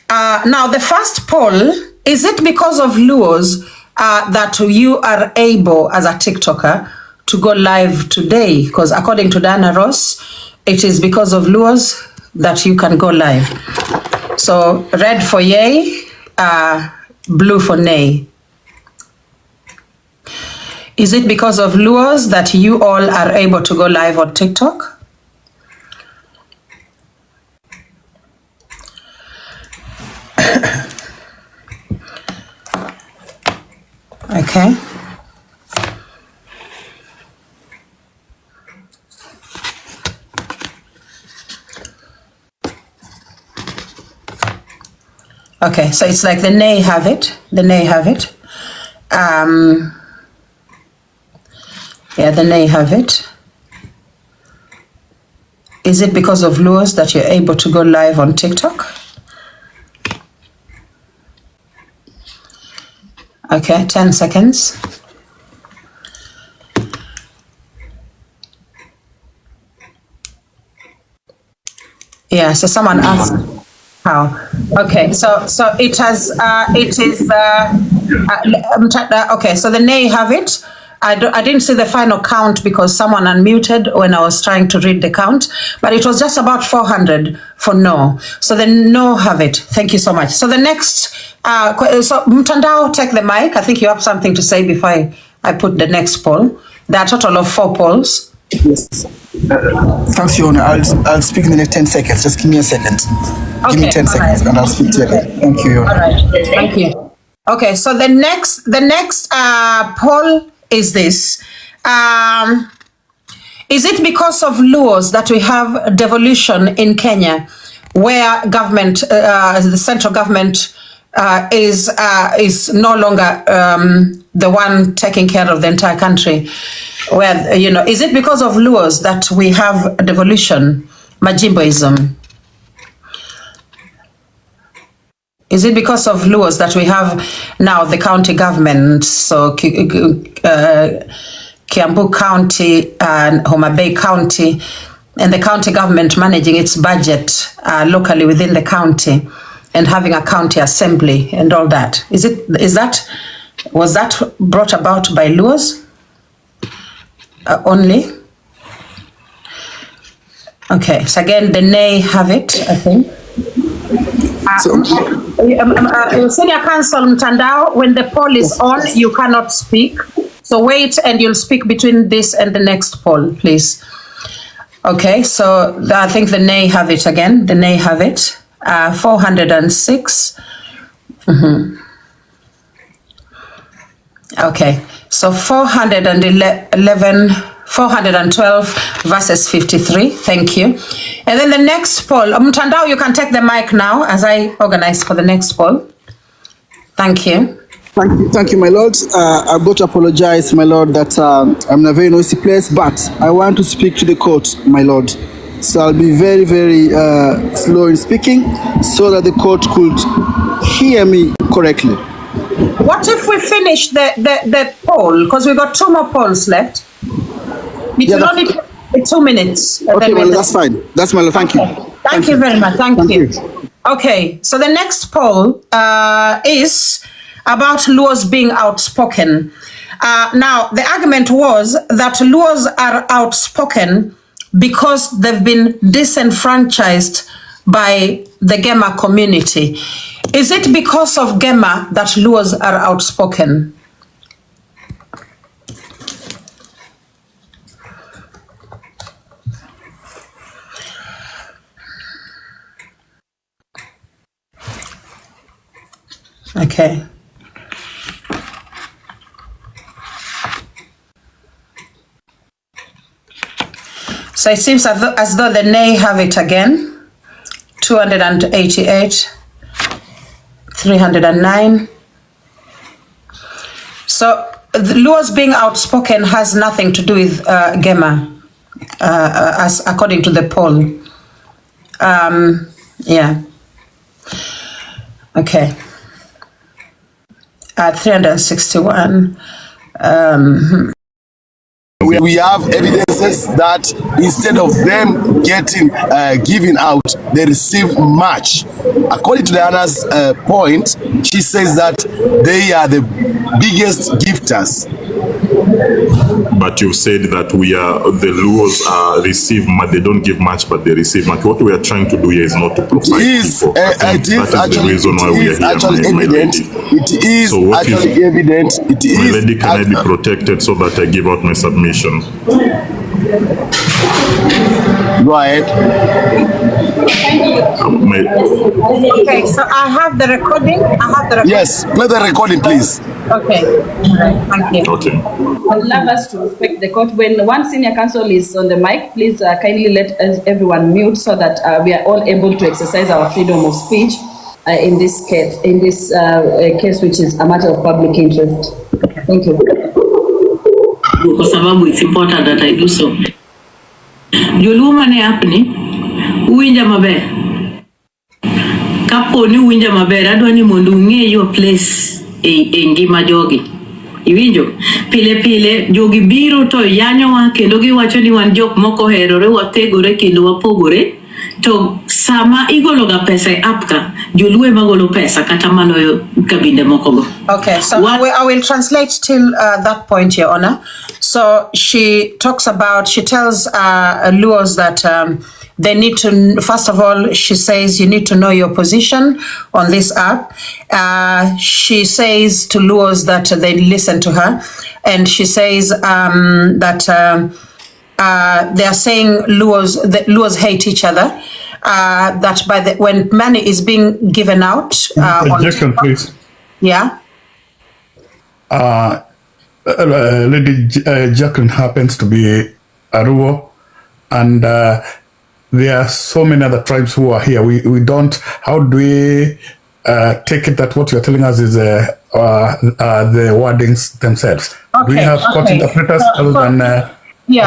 Now the first poll, is it because of Luos that you are able as a TikToker to go live today? Because according to Diana Ross, it is because of Luos that you can go live. So red for yay, blue for nay. Is it because of Luos that you all are able to go live on TikTok? Okay. Okay, so it's like the nay have it. The nay have it. Yeah, the nay have it. Is it because of Luos that you're able to go live on TikTok? Okay, 10 seconds. Yeah, so someone asked how. Okay, so it has, okay, so the nay have it. I didn't see the final count because someone unmuted when I was trying to read the count, but it was just about 400 for no. So the no have it. Thank you so much. So the next, so Mtandao, take the mic. I think you have something to say before I put the next poll. There are a total of 4 polls. Yes. Thanks, Your Honor. I'll speak in the next 10 seconds. Just give me a second. Okay, give me 10 seconds and I'll speak to you again. Thank you, Your Honor. All right. Thank you. Okay, so the next poll is this. Is it because of Luos that we have devolution in Kenya, where government, the central government is no longer the one taking care of the entire country? Where, you know, is it because of Luos that we have devolution, Majimboism? Is it because of Luos that we have now the county government, so Kiambu County and Homa Bay County, and the county government managing its budget locally within the county and having a county assembly and all that? Was that brought about by Luos only? Okay, so again, the nay have it, I think. Senior Counsel Mtandao, when the poll is on, you cannot speak. So wait and you'll speak between this and the next poll, please. Okay, so I think the nay have it again. The nay have it. 406. Okay, so 412 versus 53. Thank you. And then the next poll, Mtandao, you can take the mic now as I organize for the next poll. Thank you. Thank you, my lord. I've got to apologize, my lord, that I'm in a very noisy place, but I want to speak to the court, my lord. So I'll be very, very slow in speaking so that the court could hear me correctly. What if we finish the poll? Because we've got 2 more polls left. It will only take 2 minutes. Okay, well, that's fine. That's my lord. Thank you. Thank you very much. Thank you. Okay, so the next poll is about Luos being outspoken. Now, the argument was that Luos are outspoken because they've been disenfranchised by the Gema community. Is it because of Gema that Luos are outspoken? Okay. So it seems as though the nay have it again. 288, 309. So the Luo's being outspoken has nothing to do with Gema, as according to the poll. Yeah. Okay. 361. We have evidences that instead of them getting given out, they receive much. According to Diana's point, she says that they are the biggest gifters. But you said that the Luos receive much, they don't give much, but they receive much. What we are trying to do here is not to provide people. It is actually evident. It is so actually evident. It is. My lady, can I be protected so that I give out my submission? Go ahead. Okay, so I have the recording. Yes, play the recording, please. Okay. Thank you. Okay. I'd love us to respect the court. When one senior counsel is on the mic, please kindly let everyone mute so that we are all able to exercise our freedom of speech in this case, case which is a matter of public interest. Thank you. Kwa sababu it's important that I do so. Joluma ne apni uwinja maber. Kapo ni uwinja maber adwa ni mondo ng'e your place e ngima jogi. Iwinjo pile jogi biro to yanyowa kendo giwacho ni wan jok moko herore wategore kendo wapogore. To sama igologa pesa apka jolue magolo pesa kata mano yo kabinde mokogo. Okay, so I will translate till that point, Your Honor. So she tells Luos that they need to, first of all, she says you need to know your position on this app. She says to Luos that they listen to her, and she says that they are saying Luos hate each other. That when money is being given out, objection, please. Yeah. Lady Jacqueline happens to be a Luo, and there are so many other tribes who are here. We don't. How do we take it that what you're telling us is the wordings themselves? Okay, do we have court interpreters other than a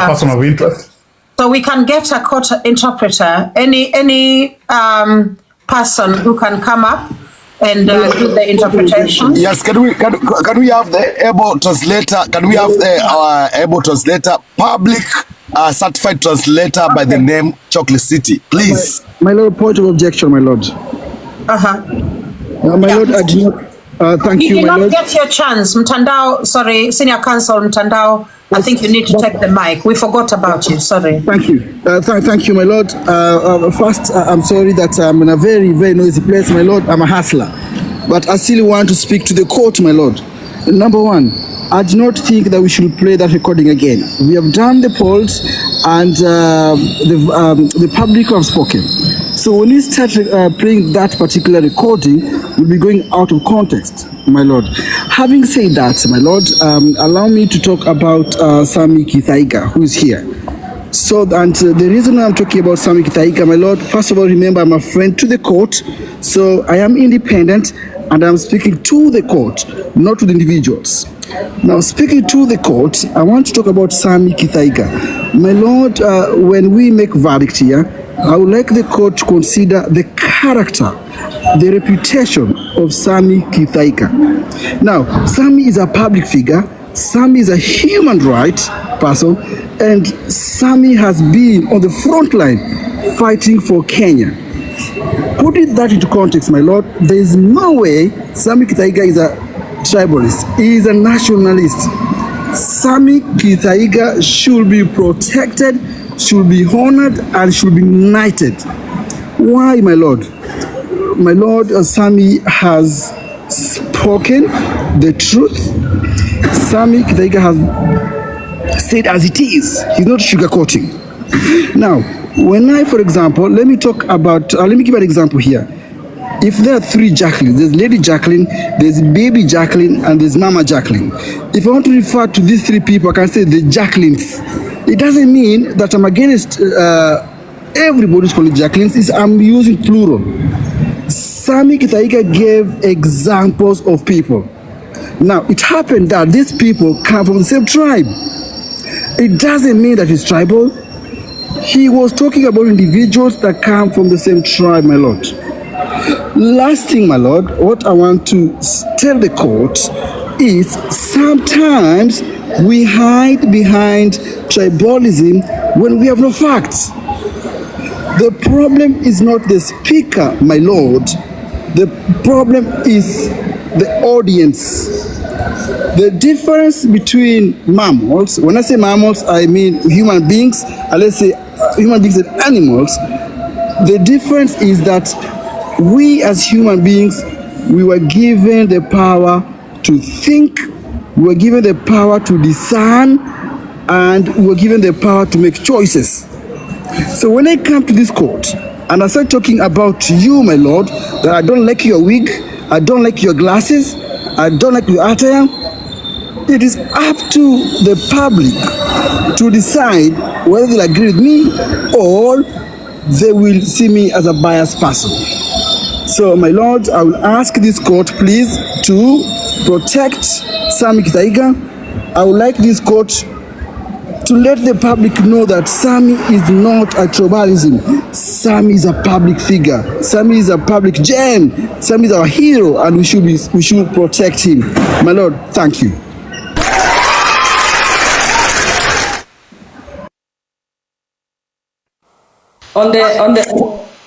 person of interest? So we can get a court interpreter, any person who can come up and do the interpretation. Yes, can we have the able translator? Can we have the able translator, public certified translator by the name Chocolate City, please? My lord, point of objection, my lord. My lord, I do not. Thank you, my lord. You did not get your chance, Mtandao. Sorry, Senior Counsel Mtandao. I think you need to take the mic. We forgot about you. Sorry. Thank you. Thank you, my lord. First, I'm sorry that I'm in a very, very noisy place, my lord. I'm a hustler. But I still want to speak to the court, my lord. Number one, I do not think that we should play that recording again. We have done the polls and the public have spoken. So when we start playing that particular recording, we'll be going out of context, my lord. Having said that, my lord, allow me to talk about Sami Githaiga, who is here. So, and the reason I'm talking about Sami Githaiga, my lord, first of all, remember I'm a friend to the court, so I am independent and I'm speaking to the court, not to the individuals. Now, speaking to the court, I want to talk about Sami Githaiga. My lord, when we make verdict here, I would like the court to consider the character, the reputation of Sami Githaiga. Now, Sami is a public figure, Sami is a human rights person, and Sami has been on the front line fighting for Kenya. Putting that into context, my lord, there is no way Sami Githaiga is a tribalist. He is a nationalist. Sami Githaiga should be protected, should be honored, and should be knighted. Why, my lord? My lord, Sami has spoken the truth. Sami Githaiga has said as it is. He's not sugarcoating. Now, when I, for example, let me talk about, let me give an example here. if there are three Jacqueline, there's Lady Jacqueline, there's Baby Jacqueline, and there's Mama Jacqueline. If I want to refer to these three people, I can say the Jacquelines. It doesn't mean that I'm against everybody's calling Jacquelines. I'm using plural. Sammy Githaiga gave examples of people. Now, it happened that these people come from the same tribe. It doesn't mean that it's tribal. He was talking about individuals that come from the same tribe, my lord. Last thing, my lord, what I want to tell the court is sometimes we hide behind tribalism when we have no facts. The problem is not the speaker, my lord. The problem is the audience. The difference between mammals, when I say mammals, I mean human beings, and let's say human beings and animals. The difference is that we as human beings, we were given the power to think, we were given the power to discern, and we were given the power to make choices. So when I come to this court and I start talking about you, my lord, that I don't like your wig, I don't like your glasses, I don't like your attire, it is up to the public to decide whether they'll agree with me or they will see me as a biased person. So, my lord, I will ask this court, please, to protect Sammy Githaiga. I would like this court to let the public know that Sammy is not a tribalism. Sammy is a public figure. Sammy is a public gem. Sammy is our hero, and we should protect him. My lord, thank you.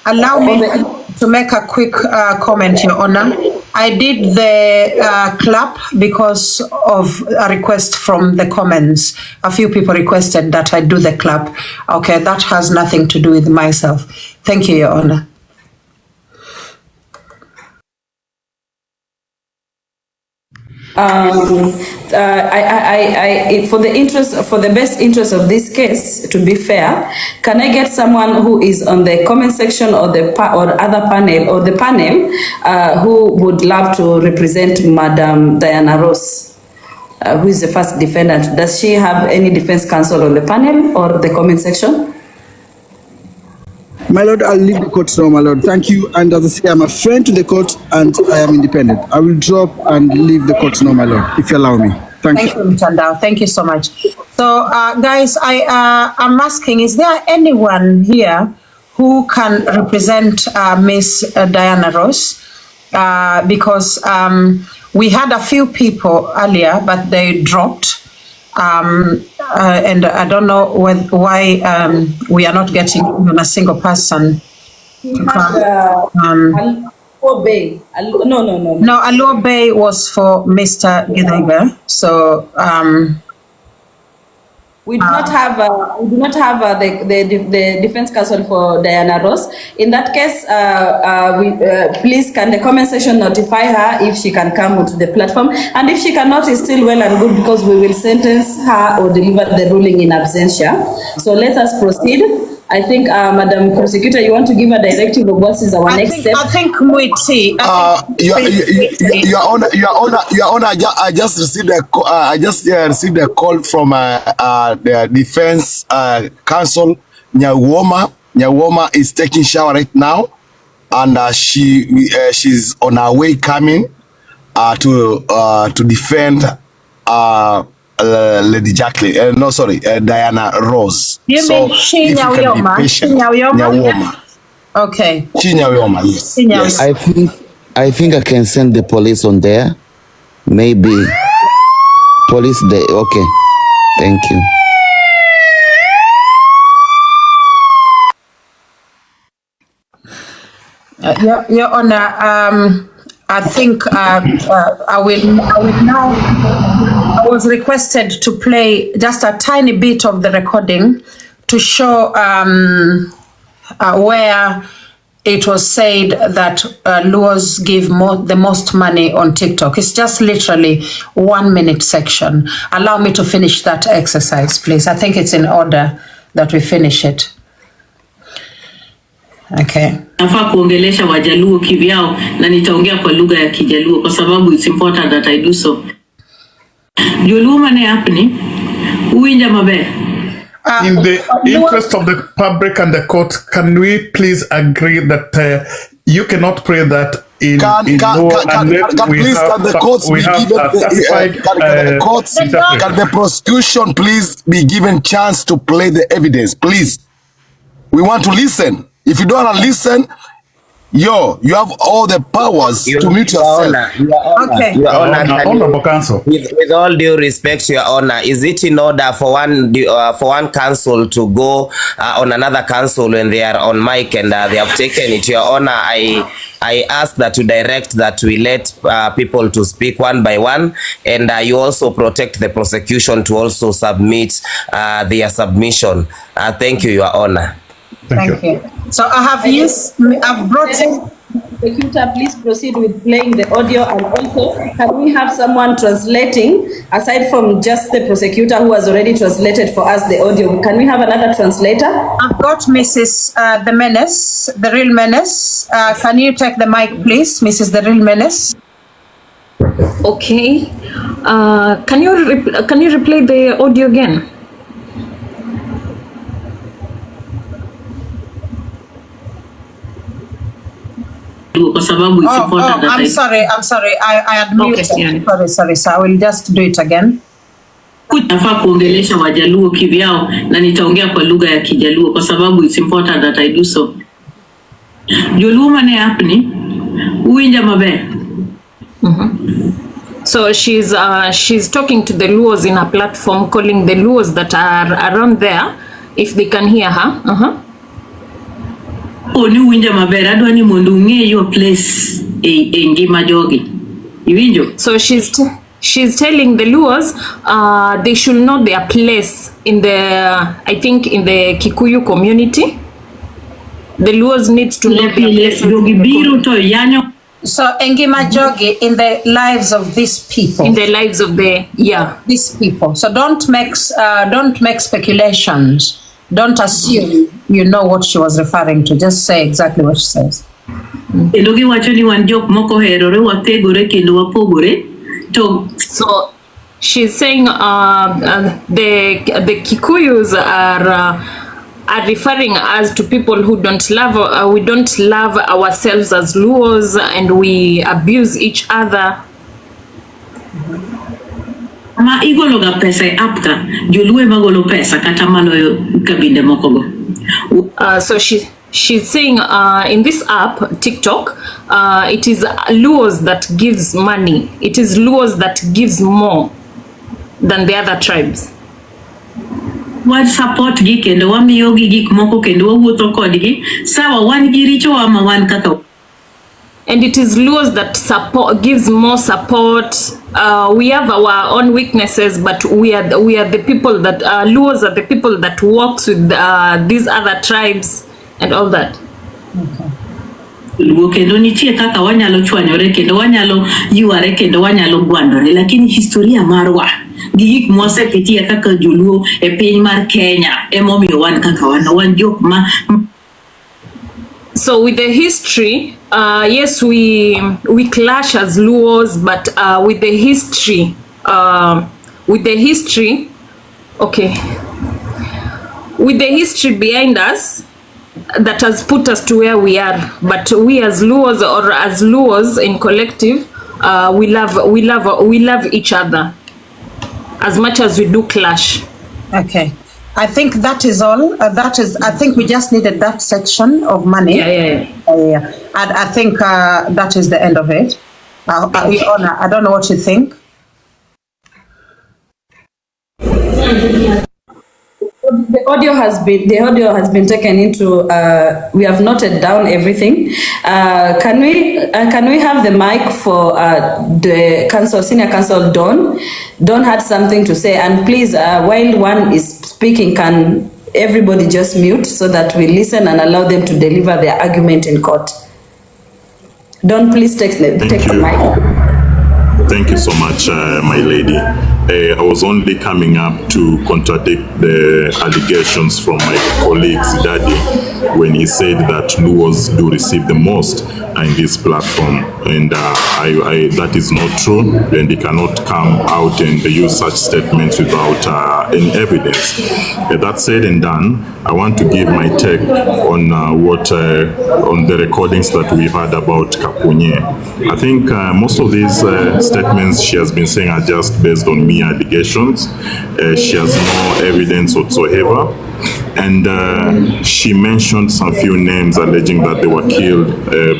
Allow me to make a quick comment, Your Honor. I did the clap because of a request from the comments. A few people requested that I do the clap. Okay, that has nothing to do with myself. Thank you, Your Honor. For the best interest of this case, to be fair, can I get someone who is on the comment section or the other panel or the panel who would love to represent Madam Diana Ross, who is the first defendant? Does she have any defense counsel on the panel or the comment section? My lord, I'll leave the court now, my lord. Thank you. And as I say, I'm a friend to the court and I am independent. I will drop and leave the court now, my lord, if you allow me. Thank you. Mtandao. Thank you so much. So, guys, I'm asking, is there anyone here who can represent Miss Diana Ross? Because we had a few people earlier, but they dropped. And I don't know why we are not getting even a single person to come. No, Aluo Bay was for Mr. Githaiga. So we do not have the defense counsel for Diana Ross. In that case, please can the comment section notify her if she can come onto the platform, and if she cannot, it's still well and good because we will sentence her or deliver the ruling in absentia. So let us proceed. I think, Madam Prosecutor, you want to give a directive of what is our next step? I think Mwiti. Your Honor, I just received a call from the defense counsel. Nyawoma is taking shower right now, and she's on her way coming to defend Lady Jacqueline. No, sorry, Diana Ross. You mean she Nyawoma? Okay. She Nyawoma, yes. Yes. I think I can send the police on there. Maybe police there. Okay. Thank you. Your Honor, I think I will now. I was requested to play just a tiny bit of the recording to show where it was said that Luos give the most money on TikTok. It's just literally 1 minute section. Allow me to finish that exercise, please. I think it's in order that we finish it. Okay. Nafaa kuongelesha Wajaluo kivyao na nitaongea kwa lugha ya Kijaluo kwa sababu it's important that I do so. Joluo mane hapni uwinja maber. In the interest of the public and the court, can we please agree that you cannot pray that in Can the courts be given can the prosecution please be given chance to play the evidence, please? We want to listen. If you don't want to listen, you have all the powers to mute yourself. Okay. Your Honor, Honorable Counsel. with all due respect, Your Honor, is it in order for one counsel to go on another counsel when they are on mic and they have taken it? Your Honor, I ask that you direct that we let people to speak one by one, and you also protect the prosecution to also submit their submission. Thank you, Your Honor. Thank you. So I've brought in. Prosecutor, please proceed with playing the audio, and also can we have someone translating aside from just the prosecutor who has already translated for us the audio? Can we have another translator? I've got Mrs. The Menace, the Real Menace. Can you take the mic, please, Mrs. The Real Menace? Okay. Can you replay the audio again? Kwa sababu it's important that I'm sorry. I admit. Okay, yeah. Sorry. So I will just do it again. Nafaa kuongelesha Wajaluo kivyao na nitaongea kwa lugha ya Kijaluo kwa sababu it's important that I do so. Joluo mane hapni uwinja maber. So she's talking to the Luos in a platform, calling the Luos that are around there if they can hear her. Oni uwinja maber, adwa ni mondo ung'e your place e ngima jogi. Iwinjo? So she's telling the Luos they should know their place in the, I think, in the Kikuyu community. The Luos needs to know their place. So Ngima Jogi in the lives of these people. In the lives of these people. So don't make speculations. Don't assume you know what she was referring to. Just say exactly what she says. So she's saying the Kikuyus are referring us to people who don't love, we don't love ourselves as Luos, and we abuse each other. Ma igologa pesa apka joluwe magolo pesa katamano kabinde mokogo. So she's saying in this app TikTok, it is Luos that gives money. It is Luos that gives more than the other tribes. What support gi kendo wamiyo gi gik moko kendo wawuotho kodgi sawa wan gi richo ama wan kaka. And it is Luos that gives more support. We have our own weaknesses, but we are the people that Luos are the people that works with these other tribes and all that. Kendo nitie kaka wanyalo chwanyore kendo wanyalo yuare kendo wanyalo gwandore, lakini historia marwa gik moseketie kaka joluo e piny mar Kenya emomiyo wan kaka wan jok ma. So with the history, yes, we clash as Luos, but with the history, okay, with the history behind us, that has put us to where we are. But we as Luos, or as Luos in collective, we love each other as much as we do clash. Okay. I think that is all. I think we just needed that section of money. Yeah. And I think that is the end of it. Your Honor, I don't know what you think. The audio has been taken into. We have noted down everything. Can we have the mic for the senior counsel Don? Don had something to say, and please, while one is speaking, can everybody just mute so that we listen and allow them to deliver their argument in court? Don, please take the mic. Thank you so much, my lady. I was only coming up to contradict the allegations from my colleague Zidadi when he said that Luos do receive the most in this platform, and that is not true, and he cannot come out and use such statements without any evidence. That said and done, I want to give my take on on the recordings that we've had about Kapunye. I think most of these statements she has been saying are just based on mere allegations. She has no evidence whatsoever. And she mentioned some few names alleging that they were killed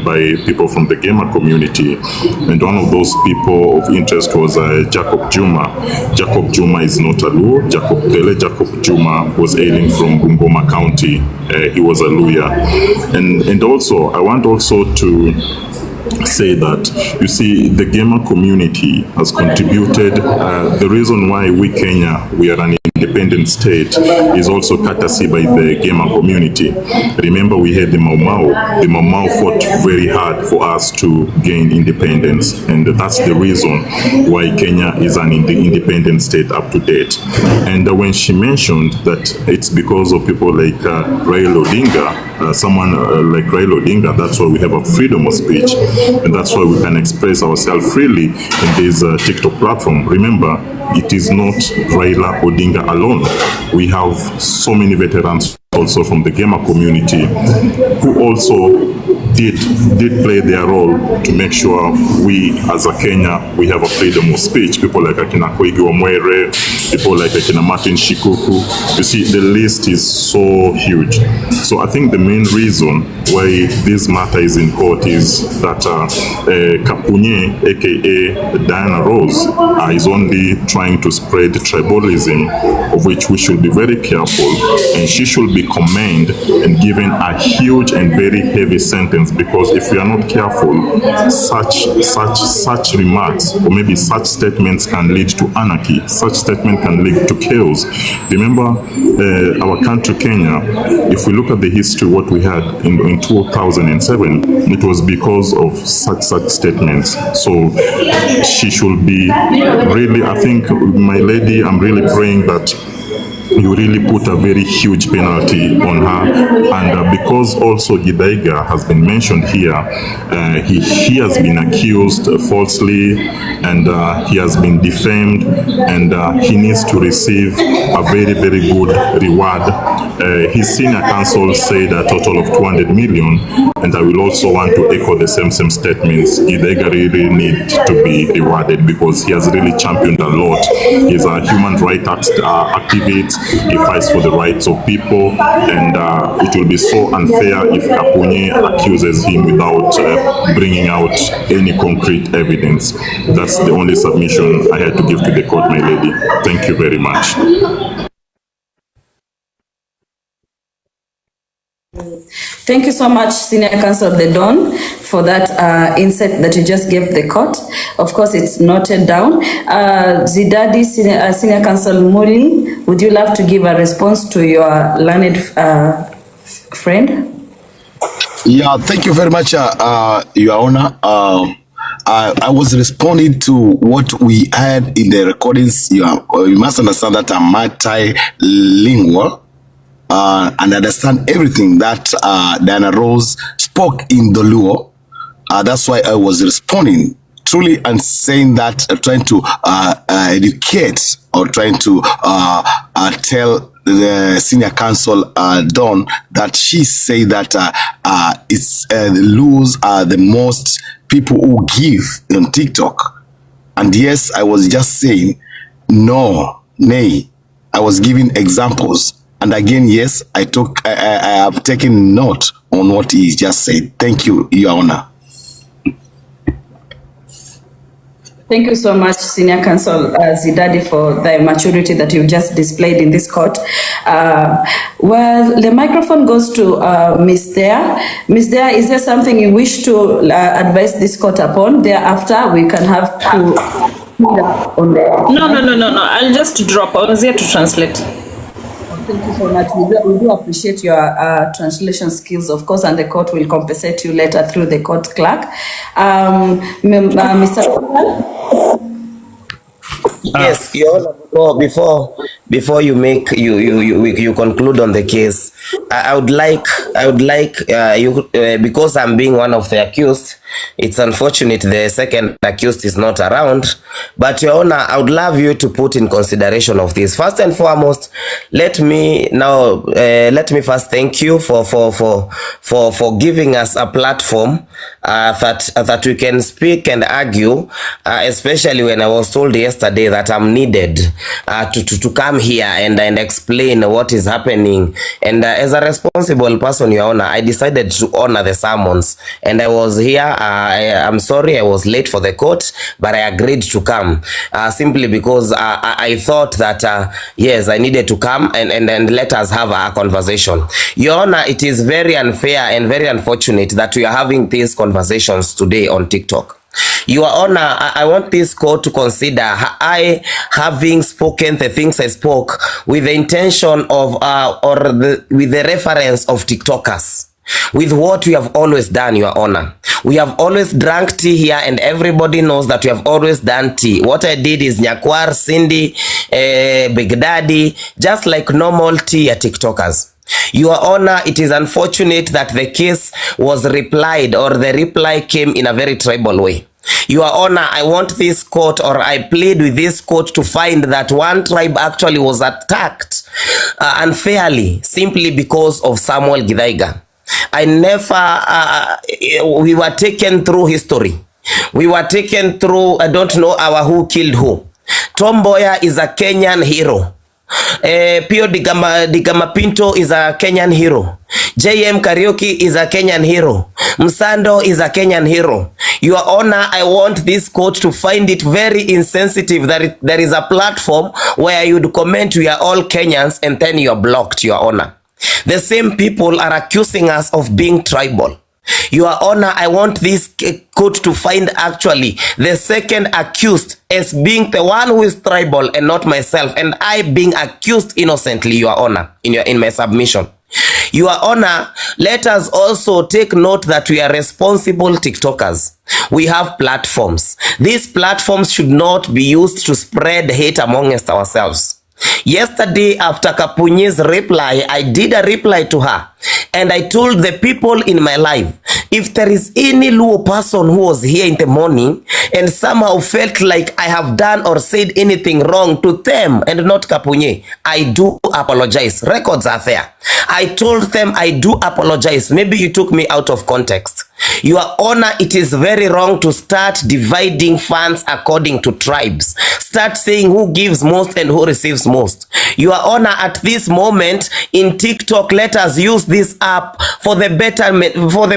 by people from the gamer community. And one of those people of interest was Jacob Juma. Jacob Juma is not a Luo. Jacob Juma was hailing from Bungoma County. He was a Luya. And also, I want also to say that, you see, the gamer community has contributed. The reason why we Kenya, we are an independent state is also courtesy by the gamer community. Remember, we had the Mau Mau. The Mau Mau fought very hard for us to gain independence, and that's the reason why Kenya is an independent state up to date. And when she mentioned that it's because of people like Raila Odinga, someone like Raila Odinga, that's why we have a freedom of speech, and that's why we can express ourselves freely in this TikTok platform. Remember, it is not Raila Odinga alone. We have so many veterans also from the gamer community who also did play their role to make sure we as a Kenya, we have a freedom of speech. People like Akina Koigi Wamwere, people like Akina Martin Shikuku. You see, the list is so huge. So I think the main reason why this matter is in court is that Kapunye, aka Diana Rose, is only trying to spread tribalism, of which we should be very careful, and she should be commended and given a huge and very heavy sentence, because if we are not careful, such remarks or maybe such statements can lead to anarchy. Such statement can lead to chaos. Remember, our country Kenya, if we look at the history what we had in 2007, it was because of such statements. So she should be really, I think, my lady, I'm really praying that you really put a very huge penalty on her. And because also Githaiga has been mentioned here, he has been accused falsely, and he has been defamed, and he needs to receive a very, very good reward. His senior counsel said a total of 200 million, and I will also want to echo the same statements. Githaiga really needs to be rewarded because he has really championed a lot. He's a human rights activist. He fights for the rights of people, and it will be so unfair if Kapunye accuses him without bringing out any concrete evidence. That's the only submission I had to give to the court, my lady. Thank you very much. Thank you so much, Senior Counsel of the Dawn, for that insight that you just gave the court. Of course, it's noted down. Zidadi, Senior Counsel Muli, would you love to give a response to your learned friend? Yeah, thank you very much, Your Honor. I was responding to what we had in the recordings. You must understand that I'm multilingual. And understand everything that Diana Rose spoke in the Luo. That's why I was responding truly and saying that, trying to educate or trying to tell the senior counsel Dawn that she say that it's the Luos are the most people who give on TikTok. And yes, I was just saying no, nay. I was giving examples. And again, yes, I have taken note on what he just said. Thank you, Your Honor. Thank you so much, Senior Counsel Zidadi, for the maturity that you've just displayed in this court. Well, the microphone goes to Ms. Thea. Ms. Thea, is there something you wish to advise this court upon? Thereafter, we can have to on the... No. I'll just drop. I was here to translate. Thank you so much. We do appreciate your translation skills, of course, and the court will compensate you later through the court clerk. Mr. Yes, Your Honor, before you make you conclude on the case, I would like you because I'm being one of the accused. It's unfortunate the second accused is not around, but Your Honor, I would love you to put in consideration of this. First and foremost, let me first thank you for giving us a platform that we can speak and argue, especially when I was told yesterday that I'm needed to come here and explain what is happening. And as a responsible person, Your Honor, I decided to honor the summons, and I was here. I'm sorry I was late for the court, but I agreed to come simply because I thought that yes, I needed to come and let us have a conversation. Your Honor, it is very unfair and very unfortunate that we are having these conversations today on TikTok. Your Honor, I want this court to consider I having spoken the things I spoke with the intention of with the reference of TikTokers. With what we have always done, Your Honor. We have always drank tea here, and everybody knows that we have always done tea. What I did is Nyakwar, Cindy, Big Daddy, just like normal tea at TikTokers. Your Honor, it is unfortunate that the case was replied, or the reply came in a very tribal way. Your Honor, I want this court, or I plead with this court, to find that one tribe actually was attacked unfairly simply because of Samuel Githaiga. I never, we were taken through history. We were taken through, I don't know who killed who. Tom Mboya is a Kenyan hero. Pio Digama Pinto is a Kenyan hero. JM Karaoke is a Kenyan hero. Msando is a Kenyan hero. Your Honor, I want this court to find it very insensitive that there is a platform where you'd comment we are all Kenyans and then you are blocked, Your Honor. The same people are accusing us of being tribal. Your Honor, I want this court to find actually the second accused as being the one who is tribal and not myself, and I being accused innocently, Your Honor, in my submission. Your Honor, let us also take note that we are responsible TikTokers. We have platforms. These platforms should not be used to spread hate amongst ourselves. Yesterday, after Kapunyi's reply, I did a reply to her, and I told the people in my life, if there is any Luo person who was here in the morning and somehow felt like I have done or said anything wrong to them and not Kapunyi, I do apologize. Records are there. I told them I do apologize. Maybe you took me out of context. Your Honor, it is very wrong to start dividing funds according to tribes. Start saying who gives most and who receives most. Your Honor, at this moment in TikTok, let us use this app for the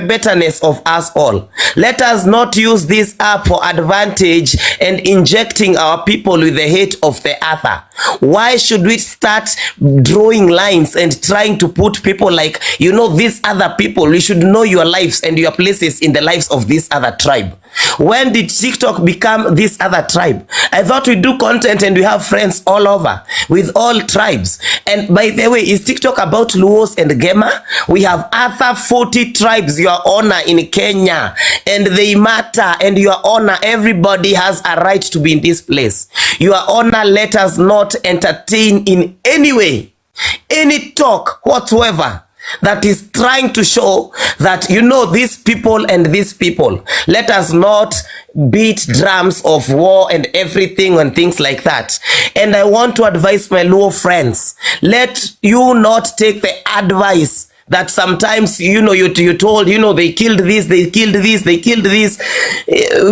betterness of us all. Let us not use this app for advantage and injecting our people with the hate of the other. Why should we start drawing lines and trying to put people like, you know, these other people? We should know your lives and your places in the lives of this other tribe. When did TikTok become this other tribe? I thought we do content and we have friends all over with all tribes. And by the way, is TikTok about Luos and Gema? We have other 40 tribes, Your Honor, in Kenya, and they matter. And Your Honor, everybody has a right to be in this place. Your Honor, let us not entertain in any way any talk whatsoever that is trying to show that, you know, these people and these people. Let us not beat drums of war and everything and things like that. And I want to advise my Luo friends, let you not take the advice that sometimes, you know, you told, you know, they killed this, they killed this, they killed this.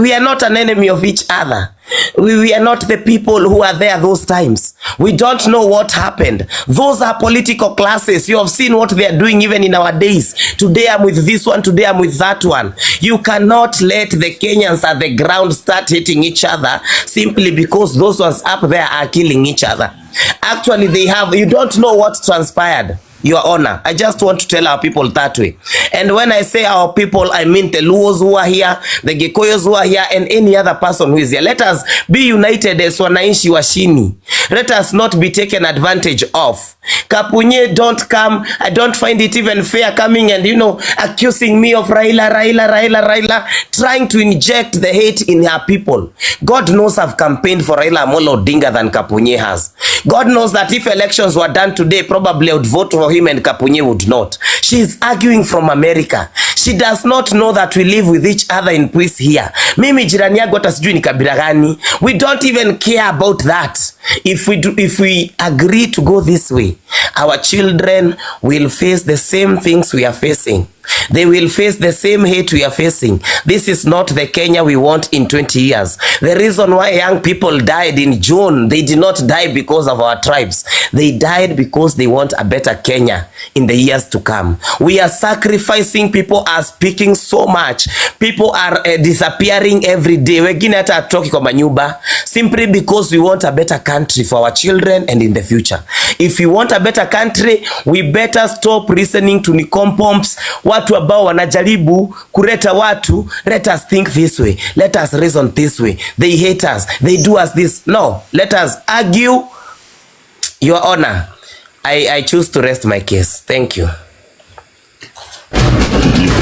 We are not an enemy of each other. We are not the people who are there those times. We don't know what happened. Those are political classes. You have seen what they are doing even in our days. Today I'm with this one, today I'm with that one. You cannot let the Kenyans at the ground start hitting each other simply because those ones up there are killing each other. Actually, they have, you don't know what transpired. Your Honor. I just want to tell our people that way. And when I say our people, I mean the Luos who are here, the Gikoyos who are here, and any other person who is here. Let us be united as wananchi wa chini. Let us not be taken advantage of. Kapunye, don't come. I don't find it even fair coming and, accusing me of Raila, trying to inject the hate in her people. God knows I've campaigned for Raila Amolo Odinga than Kapunye has. God knows that if elections were done today, probably I would vote for him and Kapunye would not. She is arguing from America. She does not know that we live with each other in peace here. Mimi jirani yangu hata sijui ni kabila gani. We don't even care about that. If we agree to go this way, our children will face the same things we are facing. They will face the same hate we are facing. This is not the Kenya we want in 20 years. The reason why young people died in June, they did not die because of our tribes. They died because they want a better Kenya in the years to come. We are sacrificing. People are speaking so much. People are disappearing every day. Wengine hata atoki kwa manyumba simply because we want a better country for our children and in the future. If we want a better country, we better stop listening to nikompoms, watu ambao wanajaribu kuleta watu. Let us think this way. Let us reason this way. They hate us. They do us this. No, let us argue. Your Honor, I choose to rest my case. Thank you.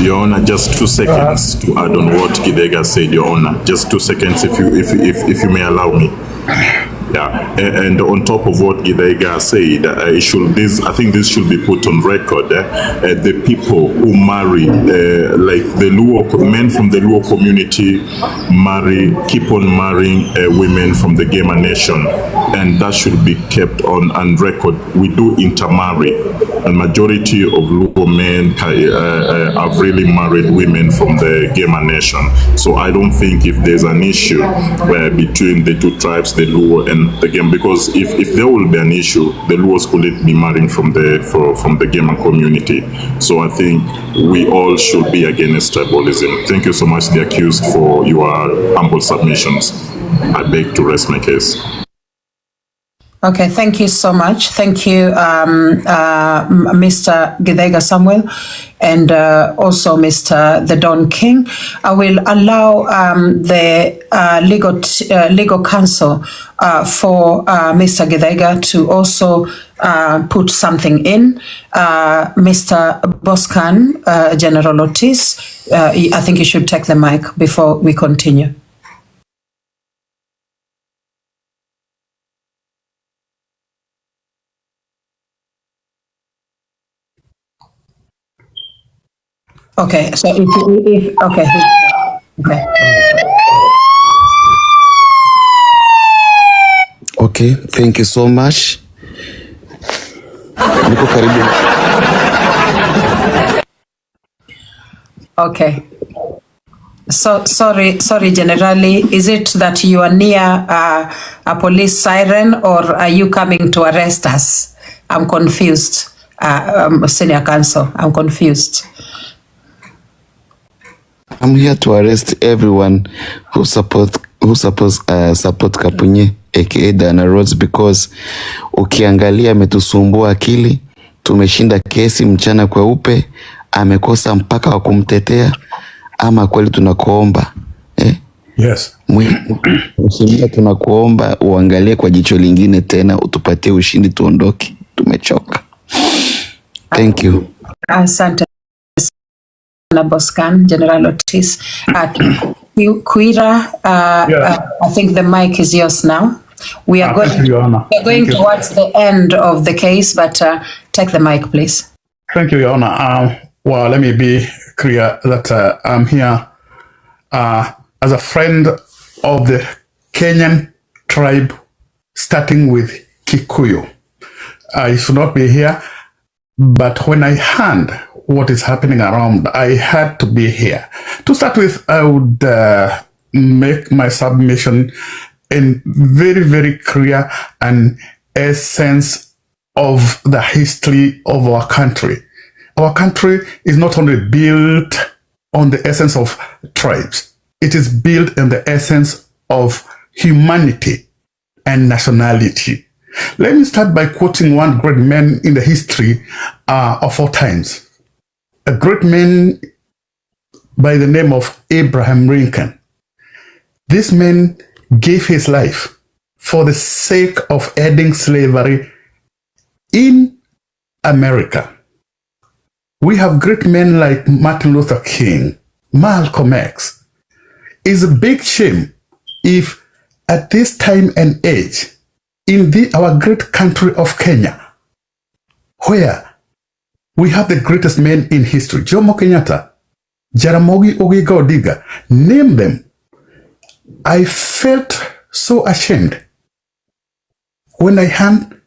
Your Honor, just 2 seconds to add on what Githaiga said, Your Honor. Just 2 seconds, if you may allow me. Yeah, and on top of what Githaiga said, I think this should be put on record. The people who marry, like the Luo men from the Luo community, keep on marrying women from the Gamer Nation, and that should be kept on record. We do intermarry, and majority of Luo men have really married women from the Gamer Nation. So I don't think if there's an issue between the two tribes, the Luo and the Game, because if there will be an issue, the Luos couldn't be marrying from the Gamer community. So I think we all should be against tribalism. Thank you so much, the accused, for your humble submissions. I beg to rest my case. Okay, thank you so much. Thank you, Mr. Githaiga Samuel, and also Mr. The Don King. I will allow the legal counsel for Mr. Githaiga to also put something in. Mr. Boscan, General Otis, I think you should take the mic before we continue. Okay, so okay. Okay, thank you so much. Niko karibu. Okay. So sorry, Generally, is it that you are near a police siren, or are you coming to arrest us? I'm confused. Senior counsel, I'm confused. I'm here to arrest everyone who supports Kapunye aka Diana Rhodes, because ukiangalia ametusumbua akili, tumeshinda kesi mchana kweupe, amekosa mpaka wa kumtetea. Ama kweli tunakuomba Yes. Mheshimiwa, tunakuomba uangalie kwa jicho lingine tena, utupatie ushindi, tuondoke, tumechoka. Thank you. Asante na Boscan, General Otis. Kuira, I think the mic is yours now. We are going towards the end of the case, but take the mic, please. Thank you, Your Honor. Well, let me be clear that I'm here as a friend of the Kenyan tribe, starting with Kikuyu. I should not be here, but when I heard what is happening around, I had to be here. To start with, I would make my submission in very, very clear and essence of the history of our country. Our country is not only built on the essence of tribes, it is built in the essence of humanity and nationality. Let me start by quoting one great man in the history of all times. A great man by the name of Abraham Lincoln. This man gave his life for the sake of ending slavery in America. We have great men like Martin Luther King, Malcolm X. It's a big shame if at this time and age, in our great country of Kenya, where we have the greatest men in history, Jomo Kenyatta, Jaramogi Oginga Odinga, name them. I felt so ashamed when I heard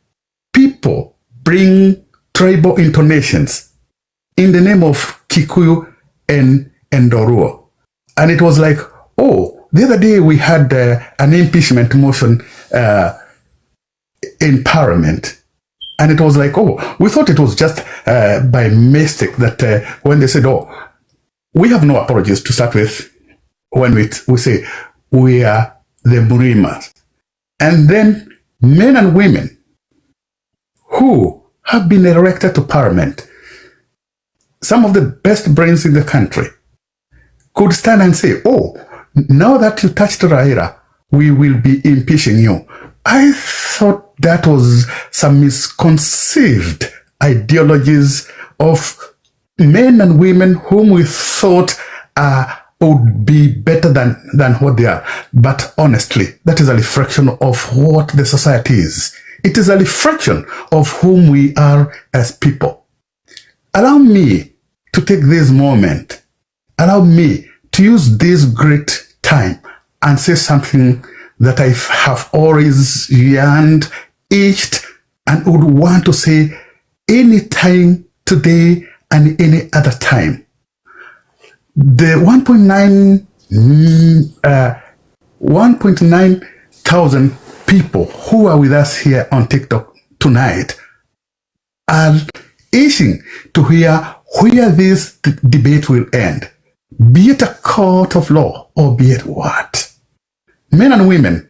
people bring tribal intonations in the name of Kikuyu and Doruo. And it was like, oh, the other day we had an impeachment motion in Parliament. And it was like, oh, we thought it was just by mistake that when they said, oh, we have no apologies to start with when we say we are the Murimas. And then men and women who have been elected to Parliament, some of the best brains in the country, could stand and say, oh, now that you touched Raila, we will be impeaching you. I thought that was some misconceived ideologies of men and women whom we thought would be better than what they are. But honestly, that is a reflection of what the society is. It is a reflection of whom we are as people. Allow me to take this moment. Allow me to use this great time and say something that I have always yearned, itched, and would want to say any time today and any other time. The 1.9 thousand people who are with us here on TikTok tonight are itching to hear where this debate will end, be it a court of law or be it what. Men and women,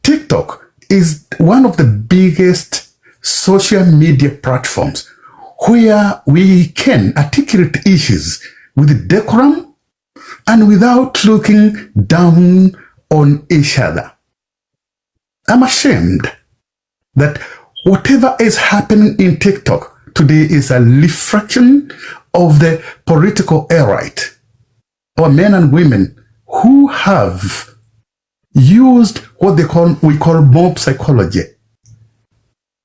TikTok is one of the biggest social media platforms where we can articulate issues with decorum and without looking down on each other. I'm ashamed that whatever is happening in TikTok today is a reflection of the political elite, or men and women who have used what we call mob psychology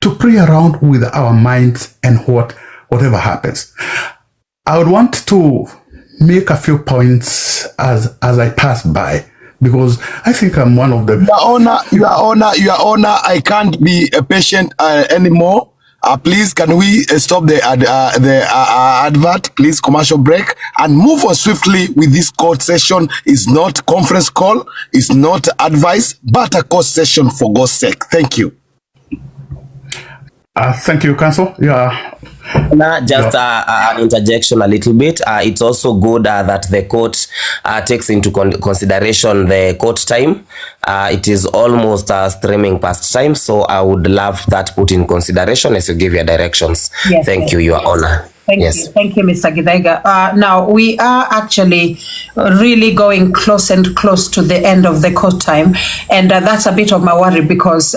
to play around with our minds and whatever happens. I would want to make a few points as I pass by, because I think I'm one of the... Your Honor, I can't be patient anymore. Please, can we stop the advert, please, commercial break, and move on swiftly with this court session. Is not conference call, is not advice, but a court session for God's sake. Thank you. Thank you, Counsel. Yeah. Just an interjection a little bit. It's also good that the court takes into consideration the court time. It is almost streaming past time, so I would love that put in consideration as you give your directions. Yes, Thank you, Your Honor. Thank you, Mr. Githaiga. Now, we are actually really going close to the end of the court time, and that's a bit of my worry, because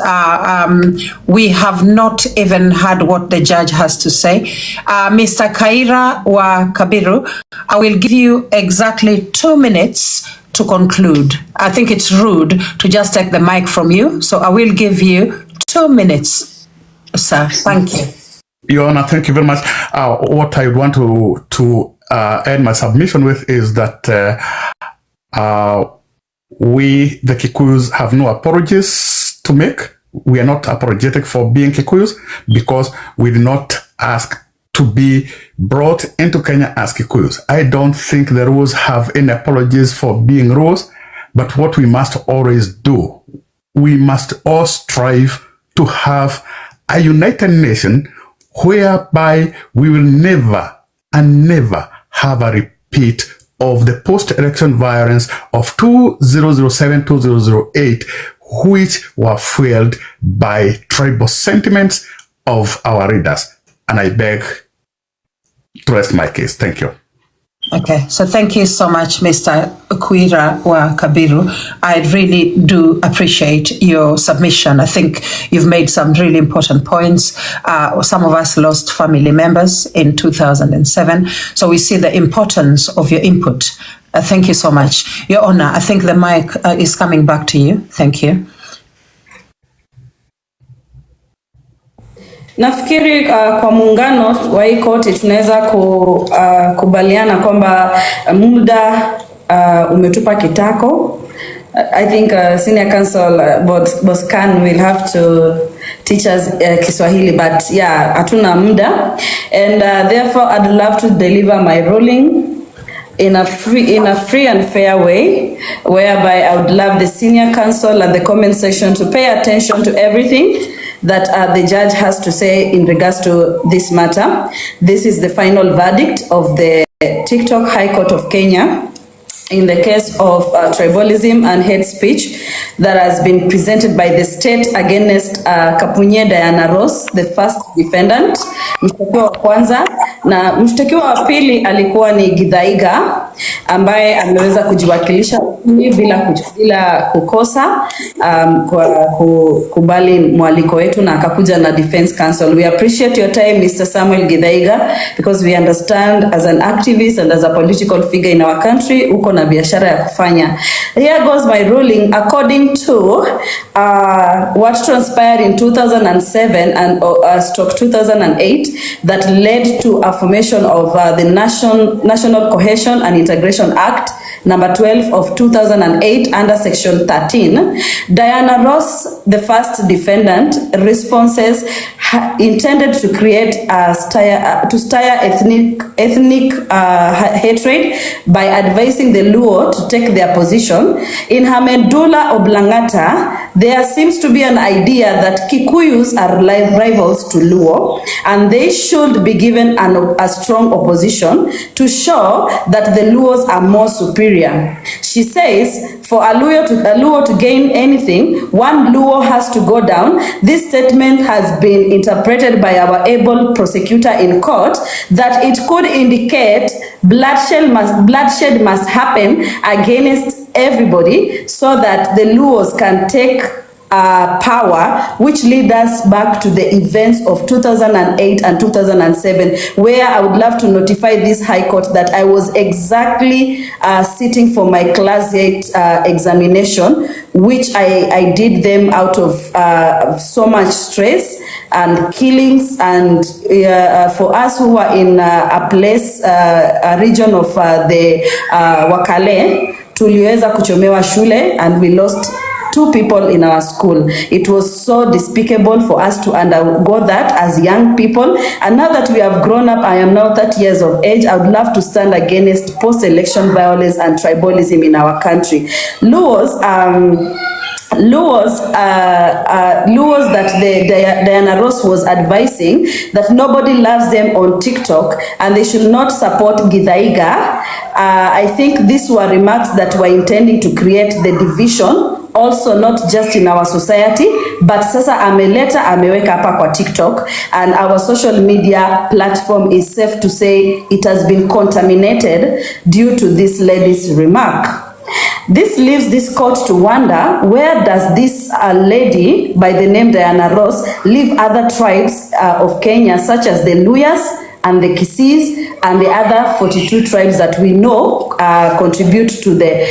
we have not even heard what the judge has to say. Mr. Kaira wa Kabiru, I will give you exactly 2 minutes to conclude. I think it's rude to just take the mic from you, so I will give you 2 minutes, sir. Thank you. Your Honor, thank you very much. What I want to end my submission with is that we, the Kikuyus, have no apologies to make. We are not apologetic for being Kikuyus, because we did not ask to be brought into Kenya as Kikuyus. I don't think the rules have any apologies for being rules, but what we must always do, we must all strive to have a united nation whereby we will never and never have a repeat of the post-election violence of 2007-2008, which were fueled by tribal sentiments of our readers. And I beg to rest my case. Thank you. Okay, so thank you so much, Mr. Kwira wa Kabiru. I really do appreciate your submission. I think you've made some really important points. Some of us lost family members in 2007, so we see the importance of your input. Thank you so much. Your Honor, I think the mic is coming back to you. Thank you. Nafikiri kwa muungano wa hii koti tunaweza kubaliana kwamba muda umetupa kitako. I think Senior Counsel Boss Khan will have to teach us Kiswahili, but yeah, hatuna muda, and therefore I'd love to deliver my ruling in a free and fair way, whereby I would love the Senior Counsel and the comment section to pay attention to everything that the judge has to say in regards to this matter. This is the final verdict of the TikTok High Court of Kenya in the case of tribalism and hate speech that has been presented by the state against Kapunye Diana Ross, the first defendant, mshtakiwa wa kwanza, na mshtakiwa wa pili alikuwa ni Githaiga ambaye ameweza kujiwakilisha bila kukosa kwa kukubali mwaliko wetu na akakuja na defense counsel. We appreciate your time, Mr. Samuel Githaiga, because we understand as an activist and as a political figure in our country uko na biashara ya kufanya. Here goes my ruling according to what transpired in 2007 and stroke 2008 that led to a formation of the National Cohesion and Integration Act number 12 of 2008 under section 13. Diana Ross, the first defendant, responses intended to create to stir ethnic hatred by advising the Luo to take their position. In her medulla oblongata, there seems to be an idea that Kikuyus are rivals to Luo and they should be given a strong opposition to show that the Luos are more superior. She says, for a Luo to gain anything, one Luo has to go down. This statement has been interpreted by our able prosecutor in court that it could indicate bloodshed must happen against everybody so that the Luos can take power, which lead us back to the events of 2008 and 2007, where I would love to notify this High Court that I was exactly sitting for my class 8 examination, which I did them out of so much stress and killings, and for us who are in a place, a region of the Wakale, tuliweza kuchomewa shule and we lost 2 people in our school. It was so despicable for us to undergo that as young people. And now that we have grown up, I am now 30 years of age, I would love to stand against post-election violence and tribalism in our country. Luos that Diana Ross was advising that nobody loves them on TikTok and they should not support Githaiga. I think these were remarks that were intending to create the division, also not just in our society, but sasa ameweka hapa kwa TikTok, and our social media platform is safe to say it has been contaminated due to this lady's remark. This leaves this court to wonder, where does this lady by the name Diana Ross leave other tribes of Kenya, such as the Luyas and the Kisis and the other 42 tribes that we know contribute to the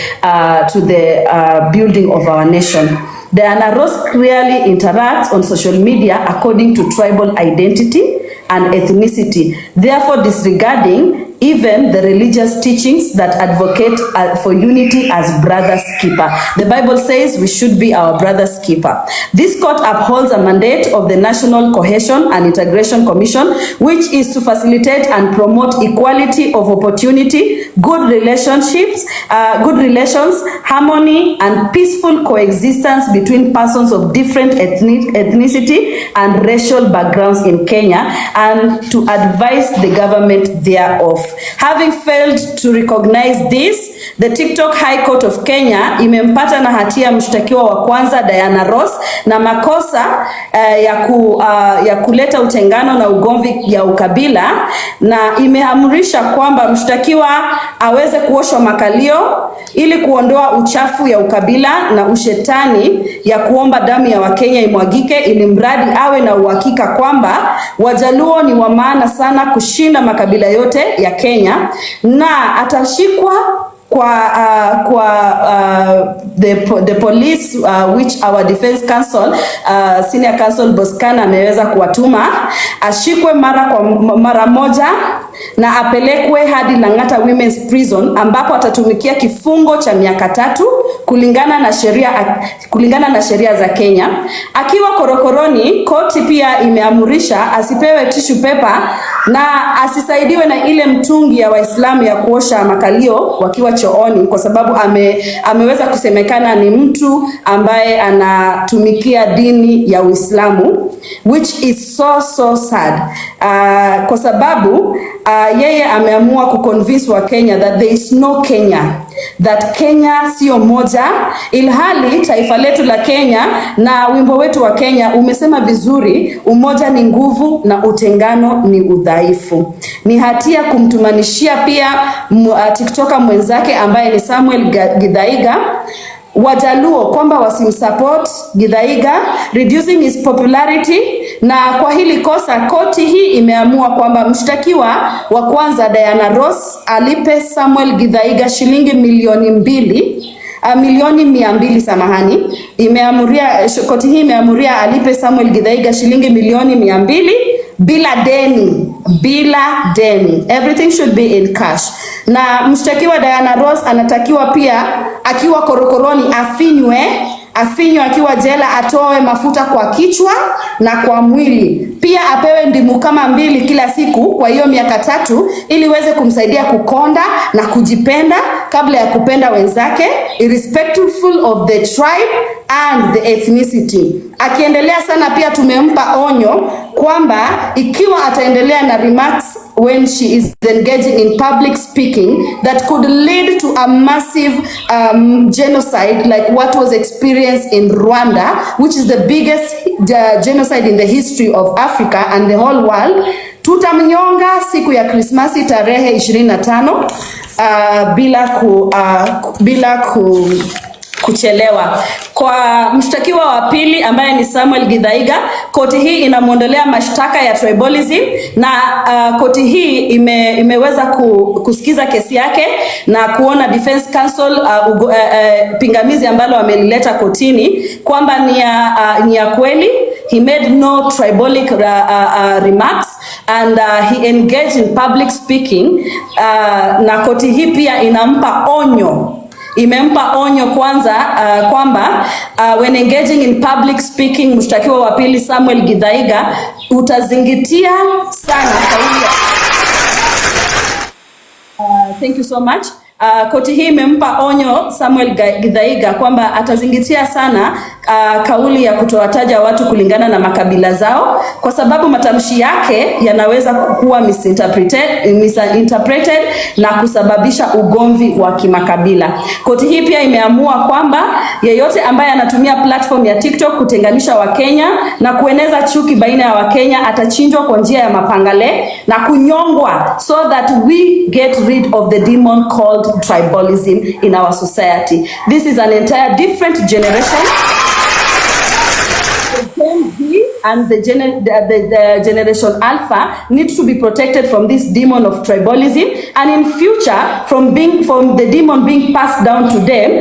building of our nation. Diana Ross clearly interacts on social media according to tribal identity and ethnicity, therefore disregarding even the religious teachings that advocate for unity as brother's keeper. The Bible says we should be our brother's keeper. This court upholds a mandate of the National Cohesion and Integration Commission, which is to facilitate and promote equality of opportunity, good relations, harmony, and peaceful coexistence between persons of different ethnicity and racial backgrounds in Kenya, and to advise the government thereof. Having failed to recognize this, The TikTok High Court of Kenya imempata na hatia mshtakiwa wa kwanza Diana Ross na makosa ya kuleta utengano na ugomvi ya ukabila, na imeamrisha kwamba mshtakiwa aweze kuoshwa makalio ili kuondoa uchafu ya ukabila na ushetani ya kuomba damu ya Wakenya imwagike, ili mradi awe na uhakika kwamba Wajaluo ni wa maana sana kushinda makabila yote ya Kenya, na atashikwa the police which our defense counsel senior counsel Boskana ameweza kuwatuma, ashikwe mara moja na apelekwe hadi Lang'ata Women's Prison ambapo atatumikia kifungo cha miaka 3 kulingana na sheria za Kenya. Akiwa korokoroni, koti pia imeamurisha asipewe tissue paper na asisaidiwe na ile mtungi ya Waislamu ya kuosha makalio wakiwa chooni, kwa sababu ameweza kusemekana ni mtu ambaye anatumikia dini ya Uislamu, which is so sad. Kwa sababu yeye ameamua kuconvince wa Kenya that there is no Kenya, that Kenya sio moja, ilhali taifa letu la Kenya na wimbo wetu wa Kenya umesema vizuri, umoja ni nguvu na utengano ni udhaifu. Ni hatia kumtumanishia pia TikToker mwenzake ambaye ni Samuel Githaiga Wajaluo kwamba wasimsupport Githaiga, reducing his popularity. Na kwa hili kosa, koti hii imeamua kwamba mshtakiwa wa kwanza Diana Ross alipe Samuel Githaiga shilingi milioni 200 samahani. Koti hii imeamuria alipe Samuel Githaiga shilingi milioni 200 bila deni. Everything should be in cash. Na mshtakiwa Diana Ross anatakiwa pia akiwa korokoroni afinywe akiwa jela, atoe mafuta kwa kichwa na kwa mwili. Pia apewe ndimu kama 2 kila siku kwa hiyo miaka 3 ili iweze kumsaidia kukonda na kujipenda kabla ya kupenda wenzake, irrespective of the tribe and the ethnicity. Akiendelea sana pia tumempa onyo kwamba ikiwa ataendelea na remarks when she is engaging in public speaking that could lead to a massive genocide like what was experienced in Rwanda, which is the biggest genocide in the history of Africa and the whole world, tutamnyonga siku ya Krismasi tarehe 25 bila kuchelewa. Kwa mshtakiwa wa pili ambaye ni Samuel Githaiga, koti hii inamuondolea mashtaka ya tribalism, na koti hii imeweza kusikiza kesi yake na kuona defense counsel pingamizi ambalo amelileta kotini kwamba ni ya kweli. He made no tribalic remarks and he engaged in public speaking, na koti hii pia imempa onyo kwanza kwamba when engaging in public speaking, mshtakiwa wa pili Samuel Githaiga utazingatia sana kauli. Thank you so much. Koti hii imempa onyo Samuel Githaiga kwamba atazingatia sana kauli ya kutowataja watu kulingana na makabila zao, kwa sababu matamshi yake yanaweza kuwa misinterpreted na kusababisha ugomvi wa kimakabila. Koti hii pia imeamua kwamba yeyote ambaye anatumia platform ya TikTok kutenganisha Wakenya na kueneza chuki baina ya Wakenya atachinjwa kwa njia ya mapangale na kunyongwa, so that we get rid of the demon called tribalism in our society. This is an entire different generation. Gen Z and the generation Alpha need to be protected from this demon of tribalism, and in future from the demon being passed down to them,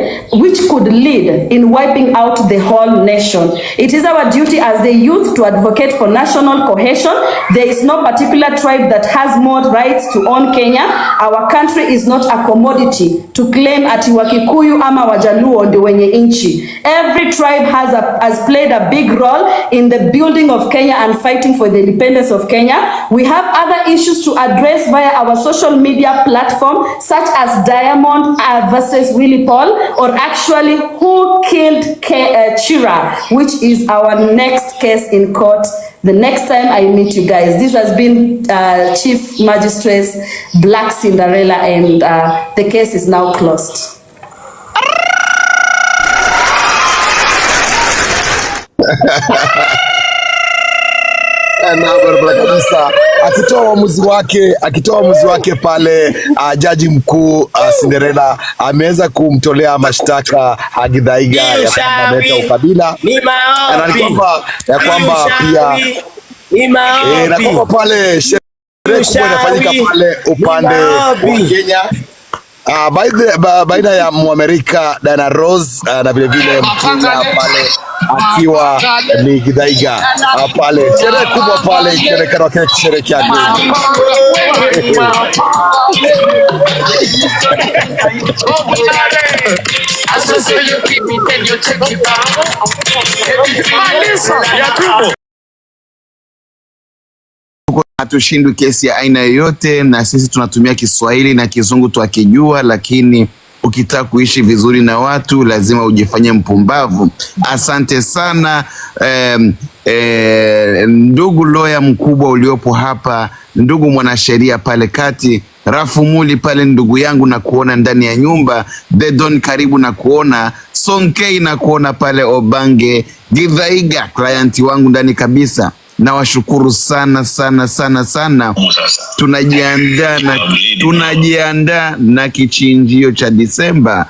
which could lead in wiping out the whole nation. It is our duty as the youth to advocate for national cohesion. There is no particular tribe that has more rights to own Kenya. Our country is not a commodity to claim ati Wakikuyu ama Wajaluo ndio wenye inchi. Every tribe has played a big role in the building rebuilding of Kenya and fighting for the independence of Kenya. We have other issues to address via our social media platform, such as Diamond versus Willie Paul, or actually who killed Chira, which is our next case in court the next time I meet you guys. This has been Chief Magistrate Black Cinderella, and the case is now closed. Na barabara kabisa, akitoa uamuzi wake pale. Jaji mkuu Cinderella ameweza kumtolea mashtaka Githaiga ya kwamba ameleta ukabila, ya kwamba pia na kwamba pale sherehe kubwa inafanyika pale upande wa Kenya baina ya Mwamerika Diana Ross na vile vile Mkenya pale akiwa ni Githaiga pale, sherehe kubwa pale ikionekana wakisherehekea Hatushindwi kesi ya aina yoyote, na sisi tunatumia Kiswahili na Kizungu twakijua, lakini ukitaka kuishi vizuri na watu lazima ujifanye mpumbavu. Asante sana ndugu loya mkubwa uliopo hapa, ndugu mwanasheria pale kati, Rafu Muli pale ndugu yangu na kuona ndani ya nyumba, Dedon karibu na kuona, Sonkei na kuona pale Obange, Githaiga client wangu ndani kabisa. Na washukuru sana sana sana sana. Tunajiandaa na kichinjio cha Disemba.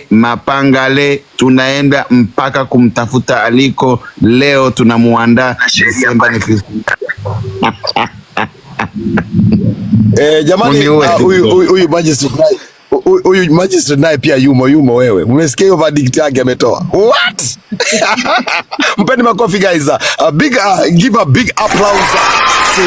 Mapangale tunaenda mpaka kumtafuta aliko. Leo tunamuandaa Disemba ni jamani, huyu magistrate naye pia yumo wewe. Umesikia hiyo verdict yake ametoa? What? Mpeni makofi guys. Give a big applause to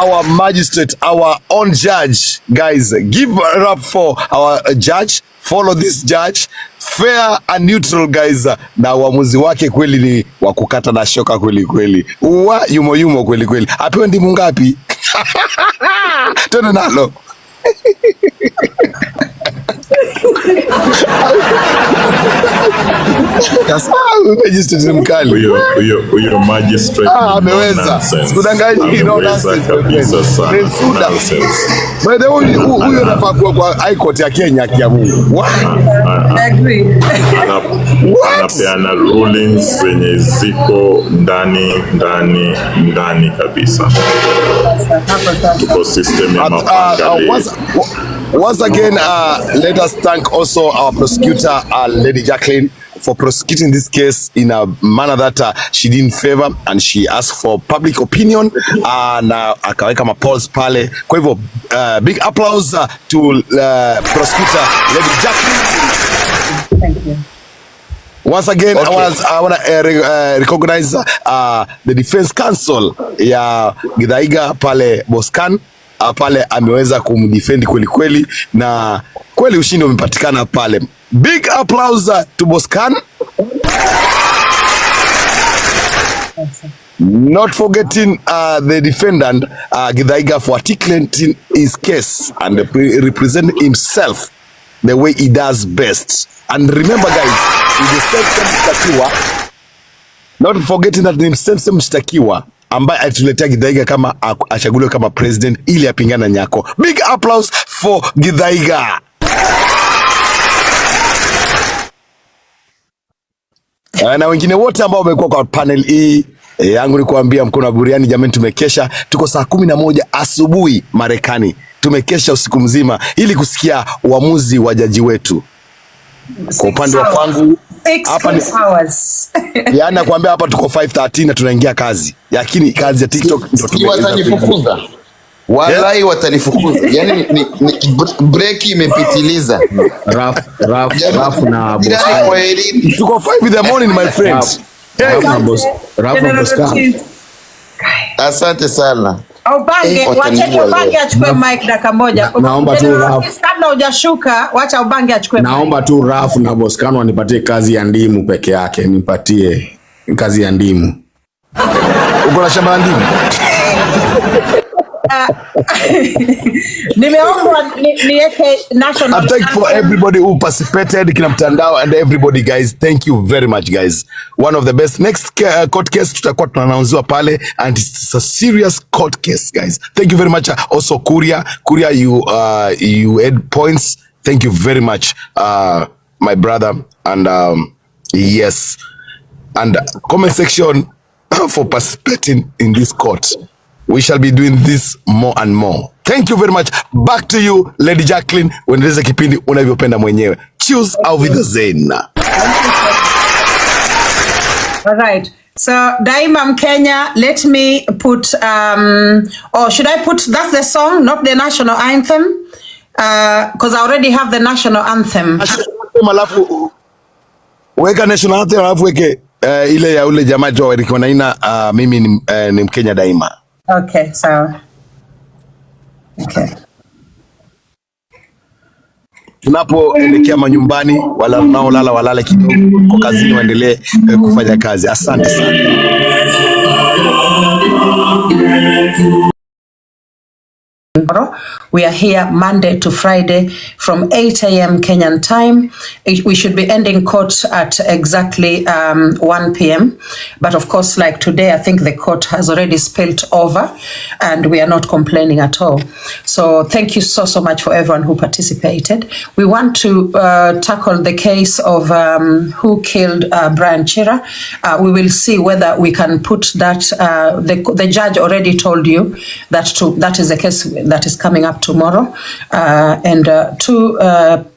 our magistrate, our own judge. Guys, give it up for our judge. Follow this judge. Fair and neutral guys. Na uamuzi wake kweli ni wa kukata na shoka kweli. Yumo kweli. Apewe ndimu ngapi? Tena nalo. Huyo magistrate ameweza, sikudanganyi, no nonsense kabisa. Huyo anafaa kuwa kwa high court ya Kenya kia Mungu. Anapeana rulings zenye ziko ndani kabisa. Tuko system ya mapangale. Once again, let us thank also our prosecutor, Lady Jacqueline, for prosecuting this case in a manner that she didn't favor, and she asked for public opinion, na akaweka mapolls pale. Kwa hivyo big applause to prosecutor Lady Jacqueline. Thank you. Once again, okay. I want to recognize the defense counsel ya Githaiga pale Boscan. Pale ameweza kumdefend kweli, na kweli ushindi umepatikana pale. Big applause to Boscan. Not forgetting the defendant Githaiga for articulating his case and representing himself the way he does best. And remember guys, the same mshtakiwa, not forgetting that the same mshtakiwa ambaye alituletea Githaiga kama achaguliwe kama president ili apingana Nyako. Big applause for Githaiga. Na wengine wote ambao wamekuwa kwa panel hii yangu ni kuambia mkono wa buriani jamani, tumekesha. Tuko saa 11 asubuhi Marekani. Tumekesha usiku mzima ili kusikia uamuzi wa jaji wetu. Kwa upande wa kwangu hapa ni yaani nakwambia hapa tuko 5:13 na tunaingia kazi. Lakini kazi ya TikTok ndio watanifukuza. Wallahi watanifukuza. Yaani ni break imepitiliza. Rafu na boss. Tuko 5 in the morning my friends. Asante sana. Ubange, wacha Ubange achukue mic dakika moja. Naomba tu Rafu. Kabla hujashuka, wacha Ubange achukue mic. Naomba tu Rafu na Boscan wanipatie kazi ya ndimu peke yake. Nipatie kazi ya ndimu. Uko na shamba la ndimu? National. I thank for everybody who participated, kina mtandao and everybody guys. Thank you very much guys. One of the best. Next court case tutakuwa tunaanziwa pale and it's a serious court case guys. Thank you very much. Also Kuria, you had points. Thank you very much my brother and yes. And comment section for participating in this court. We shall be doing this more and more. Thank you very much. Back to you, Lady Jacqueline. Uendeleze kipindi unavyopenda mwenyewe. Choose au Wiedersehen. All right. So Daima Kenya, let me put or should I put, that's the song, not the national anthem? Because I already have the national anthem. Alafu weka national anthem alafu weke ile ya ule jamaa jo Eric Wanaina, mimi ni Mkenya daima. Okay, so okay. Tunapoelekea manyumbani, wala naolala walale kidogo, kwa kazini waendelee kufanya kazi. Asante sana. We are here Monday to Friday from 8 a.m. Kenyan time. We should be ending court at exactly 1 p.m. But of course, like today, I think the court has already spilled over and we are not complaining at all. So thank you so much for everyone who participated. We want to tackle the case of who killed Brian Chira. We will see whether we can put that, the judge already told you that is the case that is coming up tomorrow, and two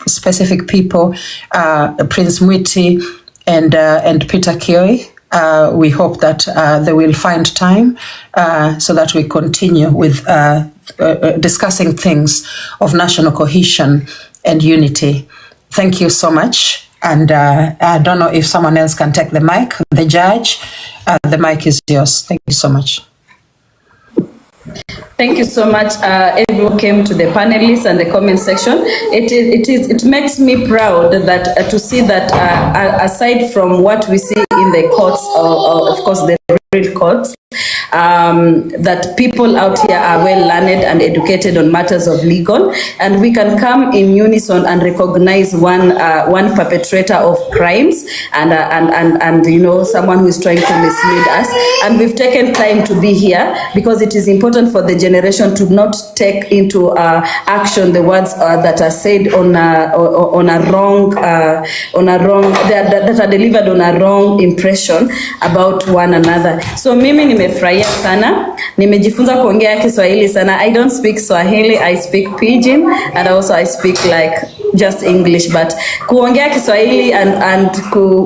specific people, Prince Mwiti and Peter Kioi. We hope that they will find time so that we continue with discussing things of national cohesion and unity. Thank you so much. And I don't know if someone else can take the mic. The judge, the mic is yours. Thank you so much. Thank you so much. Everyone came to the panelists and the comment section. It makes me proud that to see that aside from what we see in the courts, of course the real courts, that people out here are well learned and educated on matters of legal, and we can come in unison and recognize one perpetrator of crimes and you know, someone who is trying to mislead us. And we've taken time to be here because it is important for the generation to not take into action the words that are said on a wrong that are delivered on a wrong impression about one another. So mimi nimefurahia sana, nimejifunza kuongea Kiswahili sana. I don't speak Swahili, I speak Pidgin, and also I speak like just English, but kuongea Kiswahili and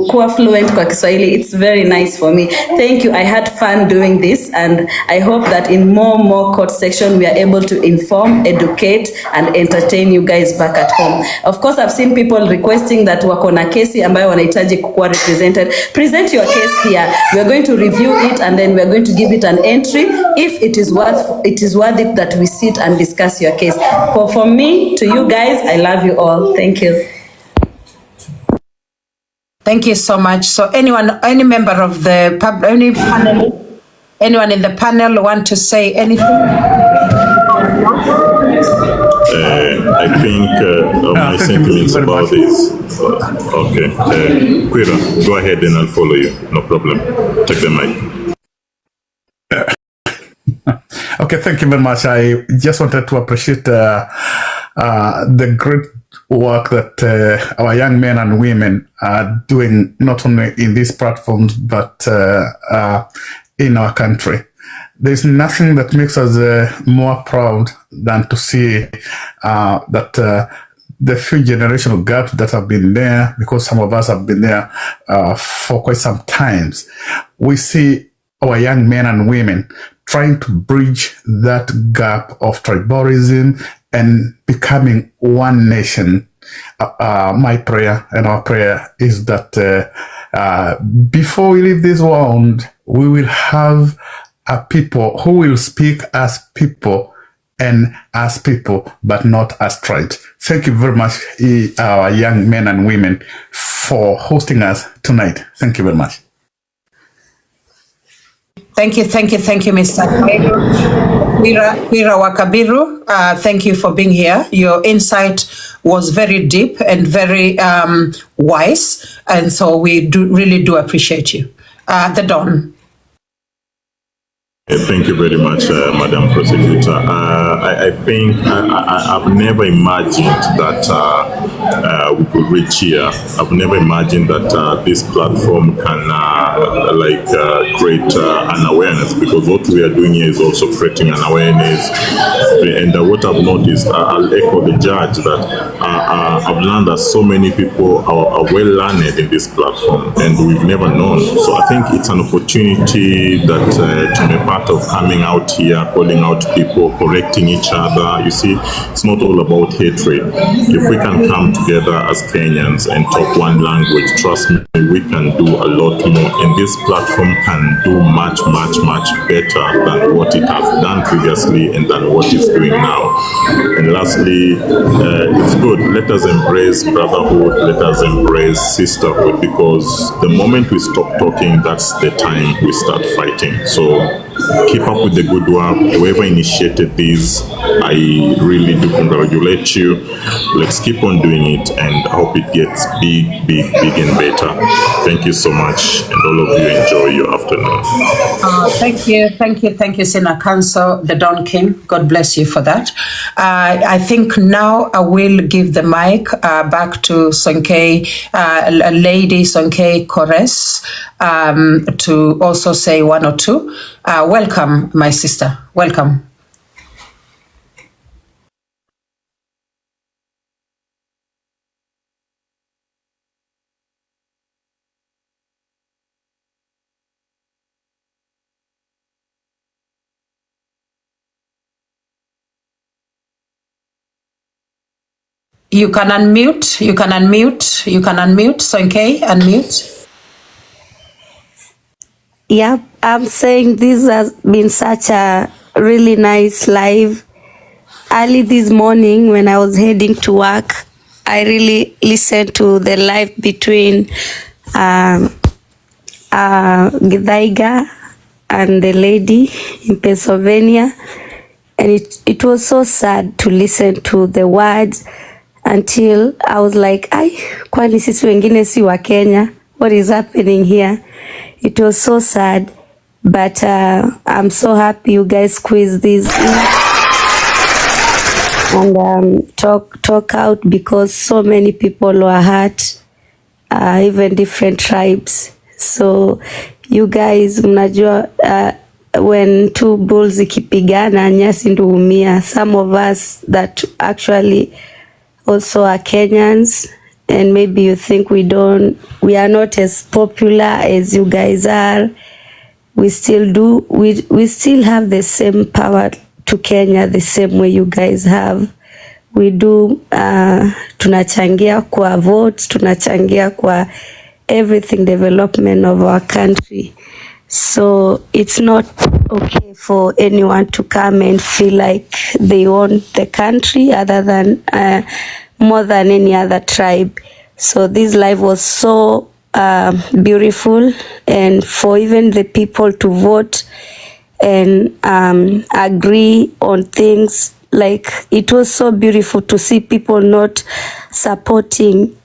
kuwa fluent kwa Kiswahili, it's very nice for me. Thank you. I had fun doing this, and I hope that in more court section we are able to inform, educate, and entertain you guys back at home. Of course, I've seen people requesting that wako na kesi ambayo wanahitaji kuwa represented. Present your case here. We are going to review it and then we are going to give it an entry if it is worth it that we sit and discuss your case. For me, to you guys, I love you all. Thank you. Thank you so much. So any member of the anyone in the panel want to say anything? I think my sentiments about this. Okay. Quira, go ahead and I'll follow you. No problem. Take the mic. Okay, thank you very much. I just wanted to appreciate the great work that our young men and women are doing, not only in these platforms, but in our country. There's nothing that makes us more proud than to see that the few generational gaps that have been there, because some of us have been there for quite some times. We see our young men and women trying to bridge that gap of tribalism and becoming one nation. My prayer and our prayer is that before we leave this world, we will have a people who will speak as people and as people, but not as tribes. Thank you very much, our young men and women, for hosting us tonight. Thank you very much. Thank you, Mr. Kwira Wakabiru. Thank you for being here. Your insight was very deep and very wise, and so we really do appreciate you. The Don. Thank you very much, Madam Prosecutor. I think I've never imagined that we could reach here. I've never imagined that this platform can create an awareness, because what we are doing here is also creating an awareness. And what I've noticed, I'll echo the judge, that I've learned that so many people are well learned in this platform, and we've never known. So I think it's an opportunity that to be part of coming out here, calling out people, correcting each other. You see, it's not all about hatred. If we can come together as Kenyans and talk one language, trust me, we can do a lot more. And this platform can do much, much, much better than what it has done previously and than what it's doing now. And lastly, it's good. Let us embrace brotherhood. Let us embrace sisterhood, because the moment we stop talking, that's the time we start fighting. So keep up with the good work. Whoever initiated this, I really do congratulate you. Let's keep on doing it, and I hope it gets big and better. Thank you so much, and all of you enjoy your afternoon. Thank you, Senior Counsel, the Don King. God bless you for that. I think now I will give the mic back to Sonkei, Lady Sonkei Kores, to also say one or two. Welcome, my sister. Welcome. You can unmute, Sonkei, unmute. Yep, I'm saying this has been such a really nice live. Early this morning when I was heading to work, I really listened to the live between Githaiga and the lady in Pennsylvania. And it was so sad to listen to the words until I was like, kwani sisi wengine si wa Kenya? What is happening here? It was so sad, but I'm so happy you guys squeezed this in and talk out, because so many people were hurt, even different tribes. So you guys, mnajua when two bulls ikipigana nyasi ndio humia. Some of us that actually also are Kenyans, and maybe you think we are not as popular as you guys are. We still do. We still have the same power to Kenya the same way you guys have. We do. Tunachangia kwa votes, tunachangia kwa everything, development of our country. So it's not okay for anyone to come and feel like they own the country other than more than any other tribe. So this live was so beautiful, and for even the people to vote and agree on things, like it was so beautiful to see people not supporting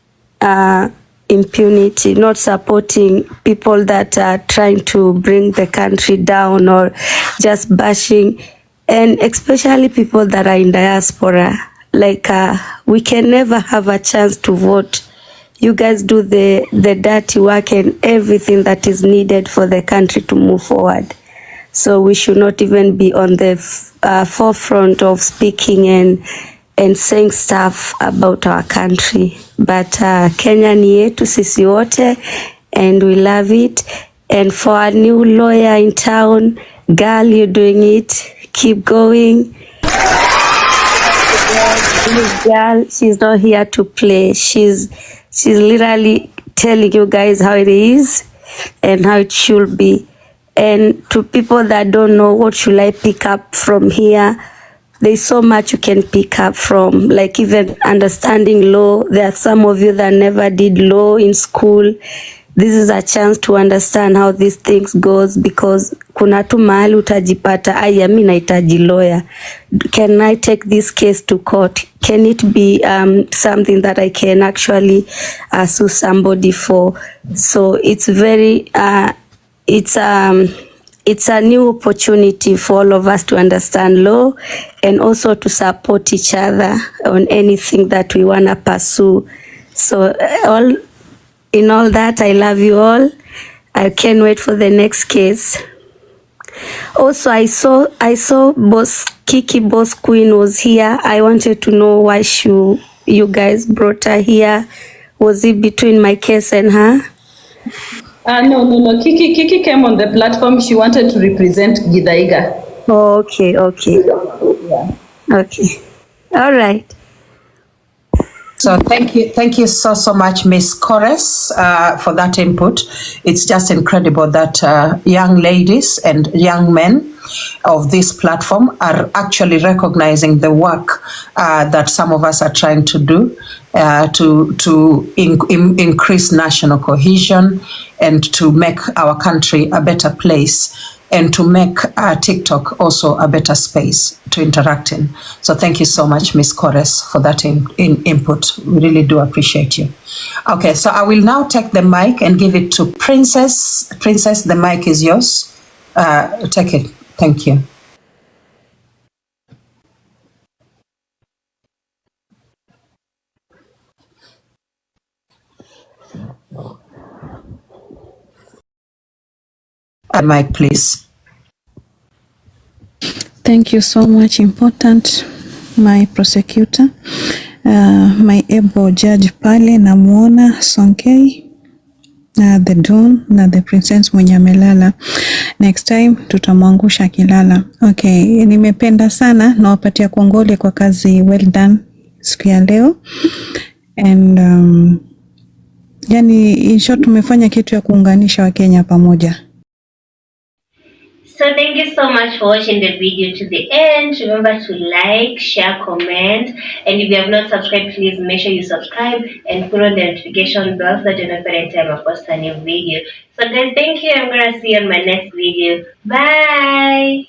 impunity, not supporting people that are trying to bring the country down or just bashing, and especially people that are in diaspora. Like we can never have a chance to vote. You guys do the dirty work and everything that is needed for the country to move forward. So we should not even be on the forefront of speaking and saying stuff about our country. But Kenya ni yetu sisi wote, and we love it. And for our new lawyer in town, girl, you're doing it. Keep going. This girl, she's not here to play. She's literally telling you guys how it is and how it should be. And to people that don't know, what should I pick up from here? There's so much you can pick up from, like even understanding law. There are some of you that never did law in school, this is a chance to understand how these things goes, because kuna tu mahali utajipata, aya mimi nahitaji lawyer. Can I take this case to court? Can it be something that I can actually sue somebody for? So it's very it's a new opportunity for all of us to understand law and also to support each other on anything that we want to pursue. So in all that, I love you all. I can't wait for the next case. Also, I saw Boss Kiki, Boss Queen was here. I wanted to know why you guys brought her here. Was it between my case and her? No. Kiki came on the platform. She wanted to represent Githaiga. Oh, okay. Yeah. Okay. All right. So thank you so much, Miss Chorus, for that input. It's just incredible that young ladies and young men of this platform are actually recognizing the work that some of us are trying to do to increase national cohesion and to make our country a better place, and to make TikTok also a better space to interact in. So thank you so much, Ms. Kores, for that input. We really do appreciate you. Okay, so I will now take the mic and give it to Princess. Princess, the mic is yours. Take it. Thank you. Mic, please. Thank you so much, important, my prosecutor, my able judge pale, namuona Sonkei, the Don na the princess mwenye amelala. Next time tutamwangusha kilala. Okay, nimependa sana na wapatia kongole kwa kazi well done siku ya leo. And yani in short tumefanya kitu ya kuunganisha Wakenya pamoja. So thank you so much for watching the video to the end. Remember to like, share, comment, and if you have not subscribed, please make sure you subscribe and put on the notification bell so that you know every time I post a new video. So guys, thank you. I'm gonna see you on my next video. Bye.